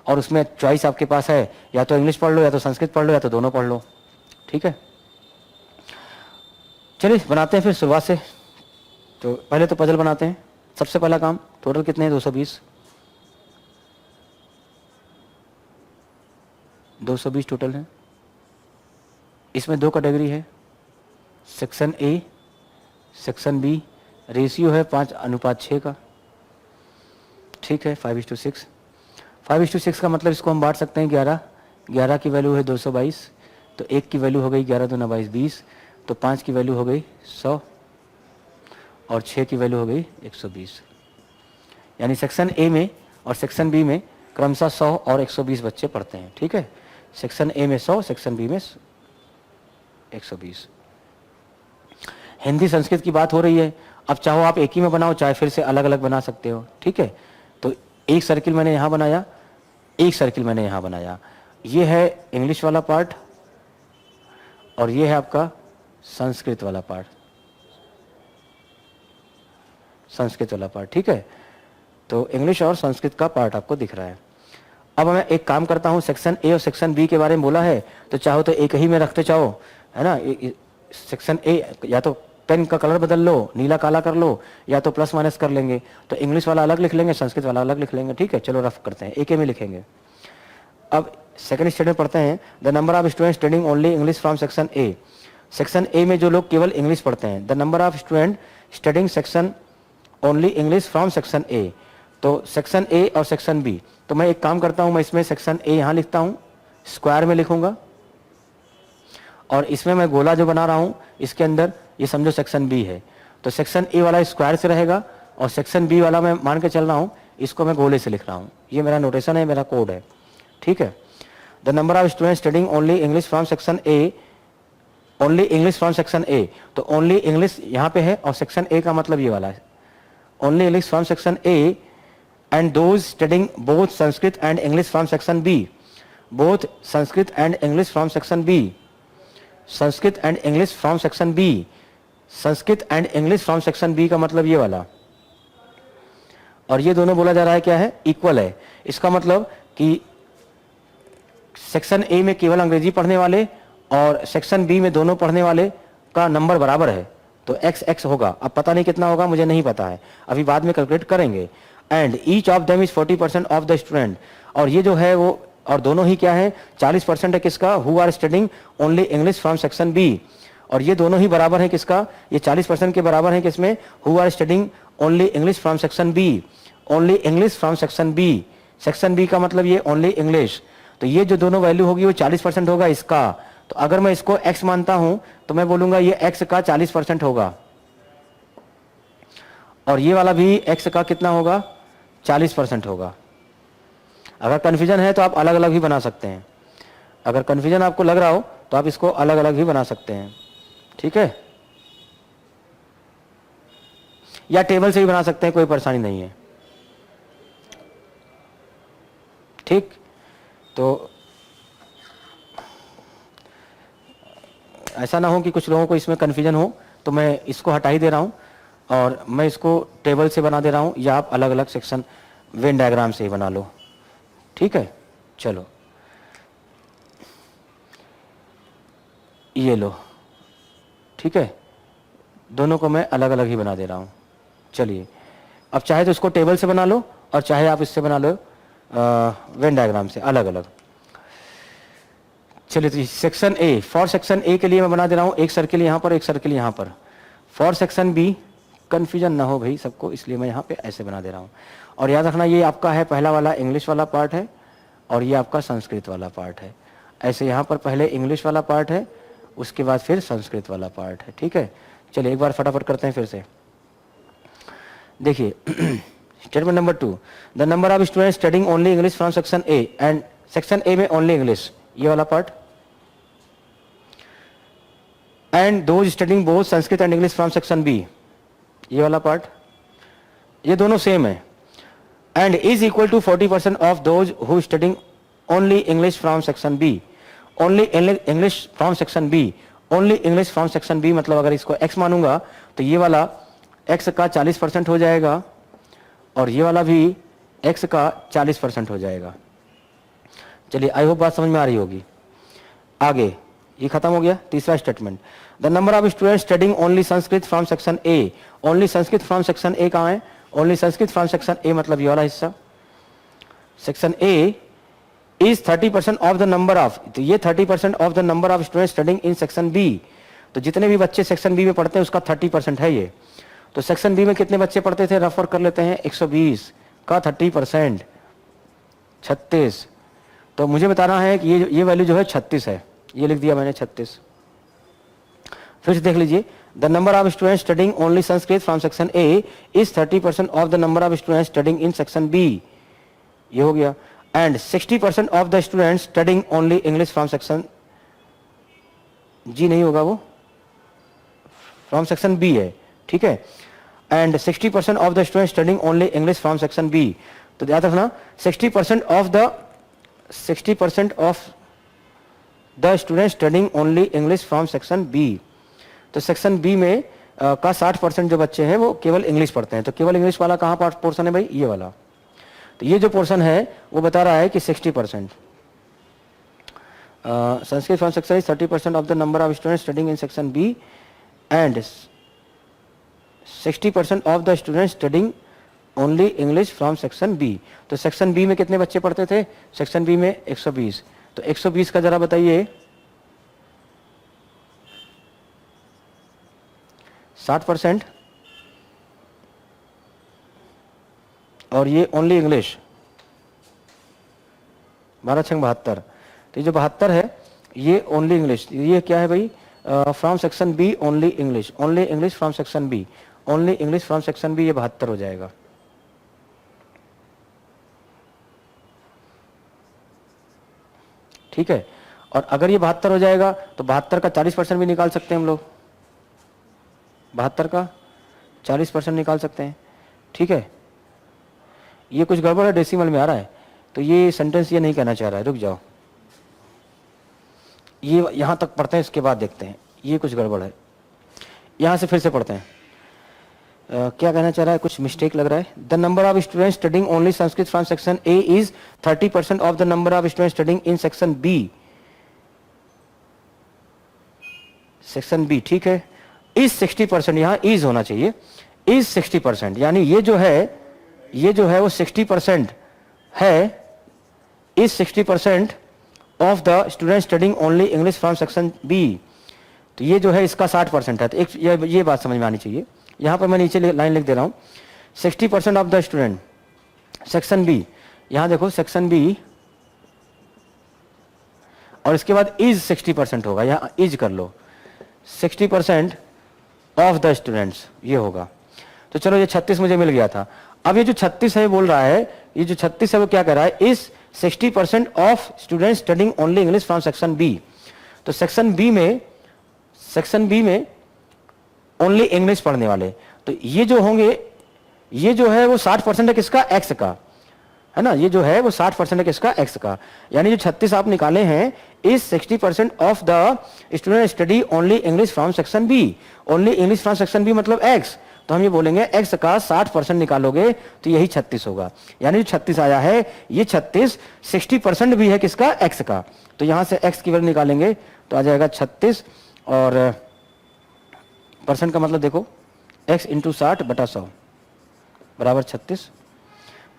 Speaker 1: और उसमें चॉइस आपके पास है, या तो इंग्लिश पढ़ लो या तो संस्कृत पढ़ लो या तो दोनों पढ़ लो. ठीक है, चलिए बनाते हैं फिर शुरुआत से. तो पहले तो पजल बनाते हैं. सबसे पहला काम, टोटल कितने हैं? 220. 220 टोटल है. इसमें 2 कैटेगरी है, section A section B. Ratio है 5:6 का. ठीक है, 5:6. 5:6 का मतलब इसको हम बांट सकते हैं 11. 11 की वैल्यू है 222, तो 1 की वैल्यू हो गई 11 दूना 22 20, तो 5 की वैल्यू हो गई 100 और 6 की वैल्यू हो गई 120. यानी सेक्शन ए में और सेक्शन बी में क्रमशः 100 और 120 बच्चे पढ़ते हैं. ठीक है, सेक्शन ए में 100, सेक्शन बी में 120. हिंदी संस्कृत की बात हो रही है. अब चाहो आप एक ही में बनाओ, चाहे फिर से अलग अलग बना सकते हो. ठीक है, तो एक सर्किल मैंने यहाँ बनाया, एक सर्किल मैंने यहाँ बनाया. ये है इंग्लिश वाला पार्ट और ये है आपका संस्कृत वाला पार्ट. संस्कृत वाला पार्ट. ठीक है, तो इंग्लिश और संस्कृत का पार्ट आपको दिख रहा है. अब मैं एक काम करता हूँ, सेक्शन ए और सेक्शन बी के बारे में बोला है तो चाहो तो एक ही में रखते चाहो, है ना. सेक्शन ए या तो पेन का कलर बदल लो, नीला काला कर लो, या तो प्लस माइनस कर लेंगे. तो इंग्लिश वाला अलग लिख लेंगे, संस्कृत वाला अलग लिख लेंगे. ठीक है, चलो रफ करते हैं, एक में लिखेंगे. अब सेकंड स्टेटमेंट पढ़ते हैं. The number of student studying only English from section A. Section A में जो लोग केवल इंग्लिश पढ़ते हैं. The number of student studying section only English from section A. तो सेक्शन ए और सेक्शन बी. तो मैं एक काम करता हूं, मैं इसमें सेक्शन ए यहाँ लिखता हूं, स्क्वायर में लिखूंगा, और इसमें मैं गोला जो बना रहा हूं इसके अंदर ये समझो सेक्शन बी है. तो सेक्शन ए वाला स्क्वायर से रहेगा और सेक्शन बी वाला मैं मान के चल रहा हूं, इसको मैं गोले से लिख रहा हूं. ये मेरा नोटेशन है, मेरा कोड है. ठीक है, the number of student studying only English from section A. Only English from section A, तो ओनली इंग्लिश यहाँ पे है और सेक्शन ए का मतलब ये वाला है, only English from section A. And those studying both Sanskrit and English from section B. Both Sanskrit and English from section B. Sanskrit and English from section B. Sanskrit and English from section B का मतलब ये वाला. और ये दोनों बोला जा रहा है क्या है? इक्वल है. इसका मतलब कि सेक्शन ए में केवल अंग्रेजी पढ़ने वाले और सेक्शन बी में दोनों पढ़ने वाले का नंबर बराबर है, तो एक्स एक्स होगा. अब पता नहीं कितना होगा, मुझे नहीं पता है, अभी बाद में कैलकुलेट करेंगे. And each of them is 40% of the student. और ये जो है वो, और दोनों ही क्या है, 40% है किसका? Who are studying only English from section B. और ये दोनों ही बराबर है किसका? ये 40% के बराबर है किसमें? Who are studying only English from section B. Only English from section B. Section B का मतलब ये ओनली इंग्लिश. तो ये जो दोनों वैल्यू होगी वो 40% होगा इसका. तो अगर मैं इसको x मानता हूं तो मैं बोलूंगा ये x का 40% होगा, और ये वाला भी x का कितना होगा? 40% होगा. अगर कन्फ्यूजन है तो आप अलग अलग भी बना सकते हैं. अगर कन्फ्यूजन आपको लग रहा हो तो आप इसको अलग अलग भी बना सकते हैं. ठीक है, या टेबल से भी बना सकते हैं, कोई परेशानी नहीं है. ठीक, तो ऐसा ना हो कि कुछ लोगों को इसमें कन्फ्यूजन हो, तो मैं इसको हटा ही दे रहा हूँ और मैं इसको टेबल से बना दे रहा हूँ, या आप अलग अलग सेक्शन वेन डायग्राम से ही बना लो। ठीक है, चलो ये लो, ठीक है, दोनों को मैं अलग अलग ही बना दे रहा हूँ। चलिए, अब चाहे तो इसको टेबल से बना लो और चाहे आप इससे बना लो वेन डायग्राम से, अलग अलग। चलिए, तो section A, for section A के लिए मैं बना दे रहा हूँ एक सर्किल यहाँ पर, एक सर्किल यहाँ पर। फॉर सेक्शन बी, कन्फ्यूजन ना हो भाई सबको, इसलिए मैं यहाँ पे ऐसे बना दे रहा हूँ। और याद रखना, ये आपका है पहला वाला इंग्लिश वाला पार्ट है और ये आपका संस्कृत वाला पार्ट है। ऐसे यहाँ पर पहले इंग्लिश वाला पार्ट है, उसके बाद फिर संस्कृत वाला पार्ट है। ठीक है, चलिए एक बार फटाफट करते हैं फिर से। देखिए, statement number 2, the number of students studying only English from section A, and section A में ओनली इंग्लिश, ये वाला part, and those studying both Sanskrit and English from section B, ये वाला पार्ट, ये दोनों सेम है। And is equal to 40% of those who studying only English from section B, only English from section B, only English from section B, मतलब अगर इसको x मानूंगा तो ये वाला x का 40% हो जाएगा और ये वाला भी x का 40% हो जाएगा। चलिए, आई होप बात समझ में आ रही होगी। आगे ये खत्म हो गया। तीसरा statement, the number of student studying only Sanskrit from section A, only Sanskrit from section A कहाँ है? Only Sanskrit from section A, मतलब ये वाला हिस्सा section A is 30% of the number of, तो ये 30% of the number of student studying in section B, तो जितने भी बच्चे सेक्शन बी में पढ़ते हैं उसका 30% है ये। तो सेक्शन बी में कितने बच्चे पढ़ते थे, रेफर कर लेते हैं, 120 का 30% 36, तो मुझे बताना है कि ये वैल्यू जो है 36 है, ये लिख दिया मैंने 36। फिर से देख लीजिए, the number of student studying only Sanskrit from section A is 30% of the number of student studying in section B, ये हो गया। And 60% of the student studying only English from section G, नहीं होगा वो, फ्रॉम सेक्शन बी है, ठीक है। And 60% of the student studying only English from section B, तो याद रखना 60% of the student studying only English from section B, तो सेक्शन बी में का 60% जो बच्चे हैं वो केवल इंग्लिश पढ़ते हैं। तो केवल इंग्लिश वाला कहाँ पोर्शन है भाई, ये वाला। तो ये जो पोर्शन है वो बता रहा है कि 60% Sanskrit from section is 30% of the number of student studying in section B and 60% of the student studying only English from section B. तो सेक्शन बी में कितने बच्चे पढ़ते थे, सेक्शन बी में 120, तो 120 का जरा बताइए 60%, और ये ओनली इंग्लिश 12 छंग 72, तो ये जो 72 है ये ओनली इंग्लिश, ये क्या है भाई, from section B only English, only English from section B, only English from section B, ये 72 हो जाएगा। ठीक है, और अगर ये 72 हो जाएगा तो 72 का 40% भी निकाल सकते हैं हम लोग, 72 का 40% निकाल सकते हैं। ठीक है, ये कुछ गड़बड़ है, डेसिमल में आ रहा है, तो ये सेंटेंस ये नहीं कहना चाह रहा है, रुक जाओ, ये यहां तक पढ़ते हैं, इसके बाद देखते हैं, ये कुछ गड़बड़ है, यहां से फिर से पढ़ते हैं। क्या कहना चाह रहा है, कुछ मिस्टेक लग रहा है। The number of student studying only Sanskrit from section A is 30% of the number of student studying in section B, section B, ठीक है। इज 60%, यहां इज होना चाहिए, इज 60%, यानी ये जो है वो 60% है, is 60% of the student studying only English from section B, तो ये जो है इसका 60% है। तो एक ये बात समझ में आनी चाहिए। यहां पर मैं नीचे लाइन लिख दे रहा हूं, 60% of the student section B, यहां देखो सेक्शन बी, और इसके बाद इज 60% होगा, यहां इज कर लो, 60% ऑफ द स्टूडेंट्स ये होगा। तो चलो, ये 36 मुझे मिल गया था। अब ये जो 36 है बोल रहा है, ये जो 36 है वो क्या कह रहा है, is 60% of student studying only English from section B, तो सेक्शन बी में ओनली इंग्लिश पढ़ने वाले, तो ये जो होंगे, ये जो है वो 60% है किसका, एक्स का, है ना, ये जो है वो 60% है किसका, एक्स का। यानी जो 36 आप निकाले हैं is 60% of the student study only English from section B. Only English from section B मतलब एक्स, तो हम ये बोलेंगे एक्स का 60% निकालोगे तो यही 36 होगा। यानी जो 36 आया है ये 36 60% भी है किसका, एक्स का। तो यहां से एक्स की वैल्यू निकालेंगे तो आ जाएगा 36 और परसेंट का मतलब देखो x इंटू 60/100 बराबर 36।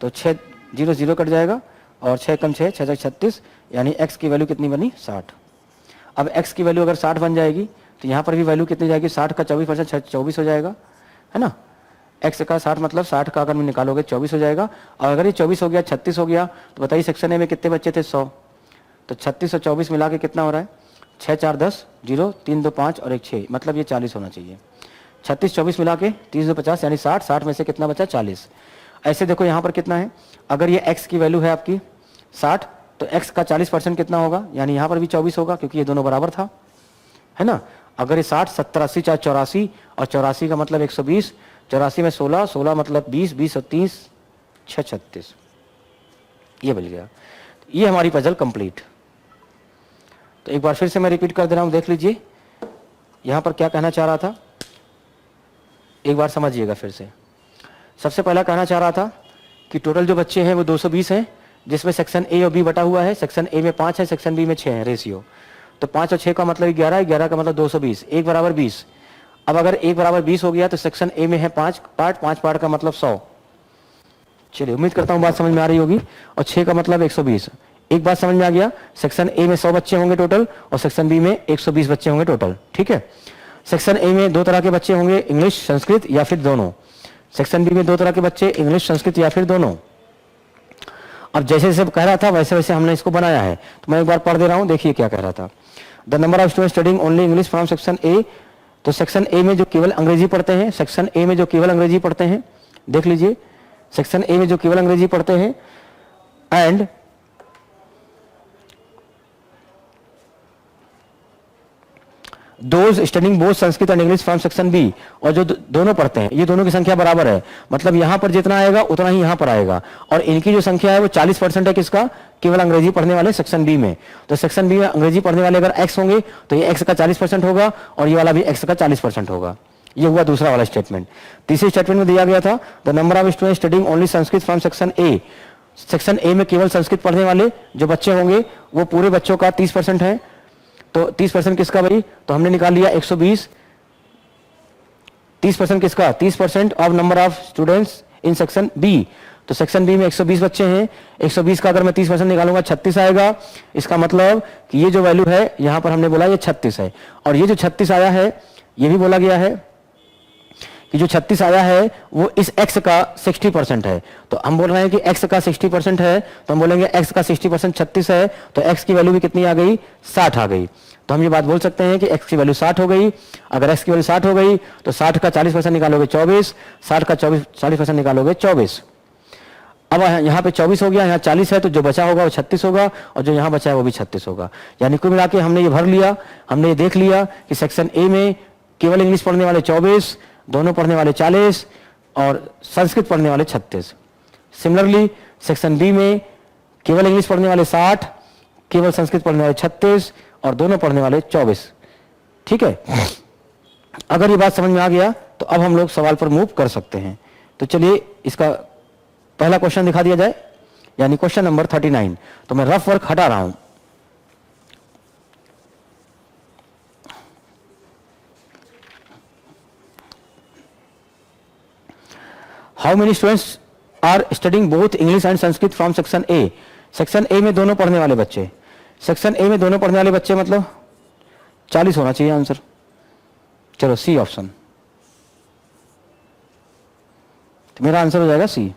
Speaker 1: तो 6 0 0 कट जाएगा और 6 कम 6 6 36, यानी x की वैल्यू कितनी बनी, 60। अब x की वैल्यू अगर 60 बन जाएगी तो यहाँ पर भी वैल्यू कितनी जाएगी, 60 का 24% 24 हो जाएगा, है ना। x का 60 मतलब 60 का अगर में निकालोगे 24 हो जाएगा। और अगर ये 24 हो गया 36 हो गया तो बताइए सेक्शन ए में कितने बच्चे थे, 100। तो 36 और 24 मिला के कितना हो रहा है, 6 4 10 0 3 2 5 और 1 6, मतलब ये 40 होना चाहिए। 36 24 मिला के 30 2 50 यानी 60, 60 में से कितना बचा, 40। ऐसे देखो यहाँ पर कितना है, अगर ये x की वैल्यू है आपकी 60 तो x का 40% कितना होगा, यानी यहाँ पर भी 24 होगा क्योंकि ये दोनों बराबर था, है ना। अगर ये 60 70 80 चाहे 84 और 84 का मतलब 120, 84 में 16 16 मतलब 20 20 और 30 6 36, ये बन गया। ये हमारी पजल कंप्लीट। तो एक बार फिर से मैं रिपीट कर दे रहा हूं, देख लीजिए यहां पर क्या कहना चाह रहा था, एक बार समझिएगा फिर से। सबसे पहला कहना चाह रहा था कि टोटल जो बच्चे हैं वो 220 हैं, जिसमें सेक्शन ए और बी बटा हुआ है। सेक्शन ए में 5 है, सेक्शन बी में 6 है रेशियो। तो 5 और 6 का मतलब 11, 11 का मतलब 220, 1 बराबर 20। अब अगर 1 बराबर 20 हो गया तो सेक्शन ए में है 5 पार्ट, 5 पार्ट का मतलब 100। चलिए उम्मीद करता हूँ बात समझ में आ रही होगी। और 6 का मतलब 120। एक बात समझ में आ गया, सेक्शन ए में 100 बच्चे होंगे टोटल और सेक्शन बी में 120 बच्चे होंगे टोटल, ठीक है। सेक्शन ए में 2 तरह के बच्चे होंगे, इंग्लिश संस्कृत या फिर दोनों। सेक्शन बी में 2 तरह के बच्चे, इंग्लिश संस्कृत या फिर दोनों। अब जैसे जैसे कह रहा था वैसे वैसे हमने इसको बनाया है, तो मैं एक बार पढ़ दे रहा हूं, देखिए क्या कह रहा था। The number of student studying only English from section A. तो सेक्शन ए में जो केवल अंग्रेजी पढ़ते हैं, सेक्शन ए में जो केवल अंग्रेजी पढ़ते हैं, देख लीजिए सेक्शन ए में जो केवल अंग्रेजी पढ़ते हैं, and those studying both Sanskrit and English from section B. और जो दोनों पढ़ते हैं, ये दोनों की संख्या बराबर है, मतलब यहां पर जितना आएगा उतना ही यहां पर आएगा। और इनकी जो संख्या है वो 40% है किसका, केवल अंग्रेजी पढ़ने वाले सेक्शन बी में। तो सेक्शन बी में अंग्रेजी पढ़ने वाले अगर x होंगे तो ये x का 40% होगा और ये वाला भी x का 40% होगा। ये हुआ दूसरा वाला स्टेटमेंट। तीसरे स्टेटमेंट में दिया गया था the number of student studying only Sanskrit from section A. Section A में केवल संस्कृत पढ़ने वाले जो बच्चे होंगे वो पूरे बच्चों का 30% है। तो 30% किसका भाई, तो हमने निकाल लिया 120। 30% किसका, 30% of number of students in section B. तो सेक्शन बी में 120 बच्चे हैं, 120 का अगर मैं 30% निकालूंगा 36 आएगा। इसका मतलब कि ये जो वैल्यू है यहां पर हमने बोला ये 36 है। और ये जो 36 आया है ये भी बोला गया है कि जो 36 आया है वो इस x का 60% है। तो हम बोल रहे हैं कि x का 60% है, तो हम बोलेंगे x का 60% 36 है, तो x की वैल्यू भी कितनी आ गई, 60 आ गई। तो हम ये बात बोल सकते हैं कि x की वैल्यू 60 हो गई। अगर x की वैल्यू 60 हो गई तो 60 का 40% निकालोगे 24, 60 का 40% निकालोगे 24। अब यहाँ पे 24 हो गया, यहाँ 40 है, तो जो बचा होगा वो 36 होगा और जो यहाँ बचा है वो भी 36 होगा। यानी कुल मिला के हमने ये भर लिया, हमने ये देख लिया कि सेक्शन ए में केवल इंग्लिश पढ़ने वाले 24, दोनों पढ़ने वाले 40 और संस्कृत पढ़ने वाले 36। सिमिलरली सेक्शन बी में केवल इंग्लिश पढ़ने वाले 60, केवल संस्कृत पढ़ने वाले 36 और दोनों पढ़ने वाले 24। ठीक है, अगर ये बात समझ में आ गया तो अब हम लोग सवाल पर मूव कर सकते हैं। तो चलिए इसका पहला क्वेश्चन दिखा दिया जाए, यानी क्वेश्चन नंबर 39। तो मैं रफ वर्क हटा रहा हूं। How many students are studying both English and Sanskrit from section A. Section A में दोनों पढ़ने वाले बच्चे, सेक्शन ए में दोनों पढ़ने वाले बच्चे मतलब 40 होना चाहिए आंसर। चलो सी ऑप्शन, तो मेरा आंसर हो जाएगा सी।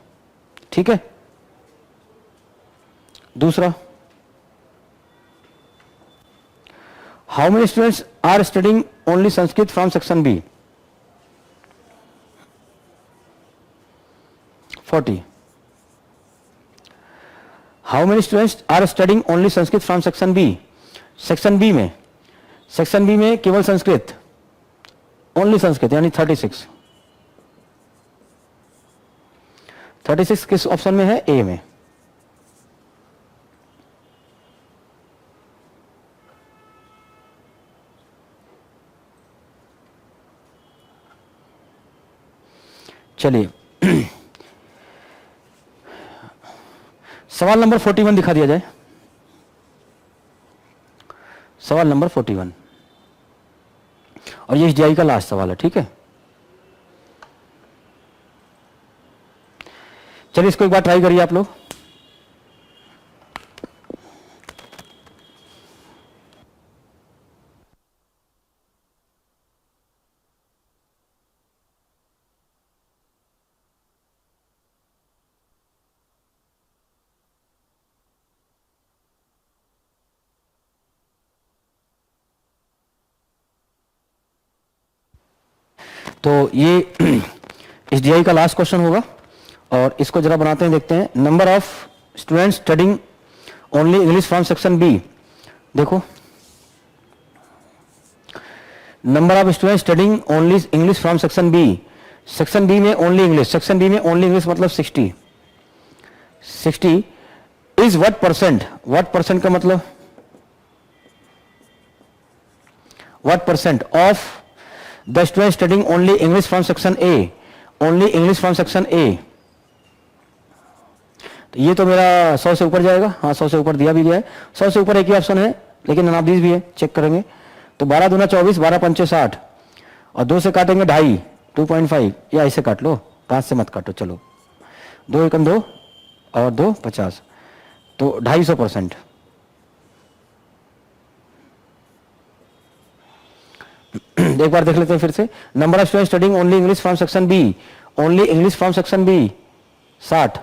Speaker 1: ठीक है, दूसरा, how many students are studying only Sanskrit from section B. 40. How many students are studying only Sanskrit from section B. Section B में केवल संस्कृत, ओनली संस्कृत, यानी 36। 36 किस ऑप्शन में है, ए में। चलिए सवाल नंबर 41 दिखा दिया जाए। सवाल नंबर 41 और ये एसडीआई का लास्ट सवाल है, ठीक है। चलिए इसको एक बार ट्राई करिए आप लोग। तो ये एसडीआई का लास्ट क्वेश्चन होगा और इसको जरा बनाते हैं, देखते हैं। Number of students studying only English from section B. देखो, number of students studying only English from section B. Section B में ओनली इंग्लिश, सेक्शन बी में ओनली इंग्लिश मतलब 60 is what percent. What percent का मतलब what percent of the student studying only English from section A. Only English from section A, तो ये तो मेरा 100 से ऊपर जाएगा। हाँ 100 से ऊपर दिया भी गया है। 100 से ऊपर एक ही ऑप्शन है लेकिन अनाब्दीज भी है, चेक करेंगे। तो 12 दूना 24, 12 पंचे 60 और 2 से काटेंगे 2.5, 2.5 या ऐसे काट लो, 5 से मत काटो। चलो 2 एकम 2 और 2 50, तो 250%। एक बार देख लेते हैं फिर से। Number of student studying only English from section B, only English from section B 60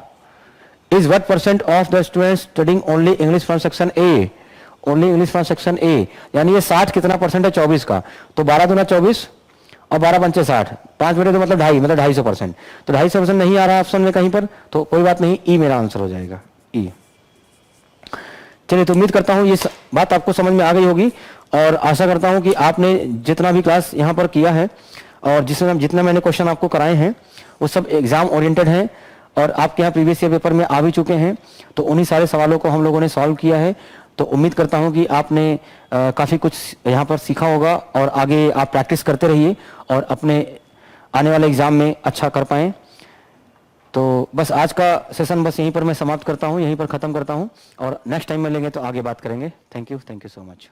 Speaker 1: is what percent of the student studying only English from section A. Only English from section A, यानी ये 60 कितना परसेंट है, 24 का। तो 12 दूना 24 और 12 पंचे 60, 5 बटे तो मतलब 2.5, मतलब 250%। तो 250% नहीं आ रहा ऑप्शन में कहीं पर, तो कोई बात नहीं, ई मेरा आंसर हो जाएगा, ई। चलिए, तो उम्मीद करता हूं ये बात आपको समझ में आ गई होगी और आशा करता हूं कि आपने जितना भी क्लास यहां पर किया है और जितना मैंने क्वेश्चन आपको कराए हैं वो सब एग्जाम ओरिएंटेड हैं और आपके यहाँ प्रीवियस ईयर पेपर में आ भी चुके हैं। तो उन्हीं सारे सवालों को हम लोगों ने सॉल्व किया है। तो उम्मीद करता हूं कि आपने काफ़ी कुछ यहाँ पर सीखा होगा और आगे आप प्रैक्टिस करते रहिए और अपने आने वाले एग्ज़ाम में अच्छा कर पाएँ। तो बस आज का सेशन बस यहीं पर मैं समाप्त करता हूँ, यहीं पर ख़त्म करता हूँ और नेक्स्ट टाइम मिलेंगे तो आगे बात करेंगे। Thank you so much.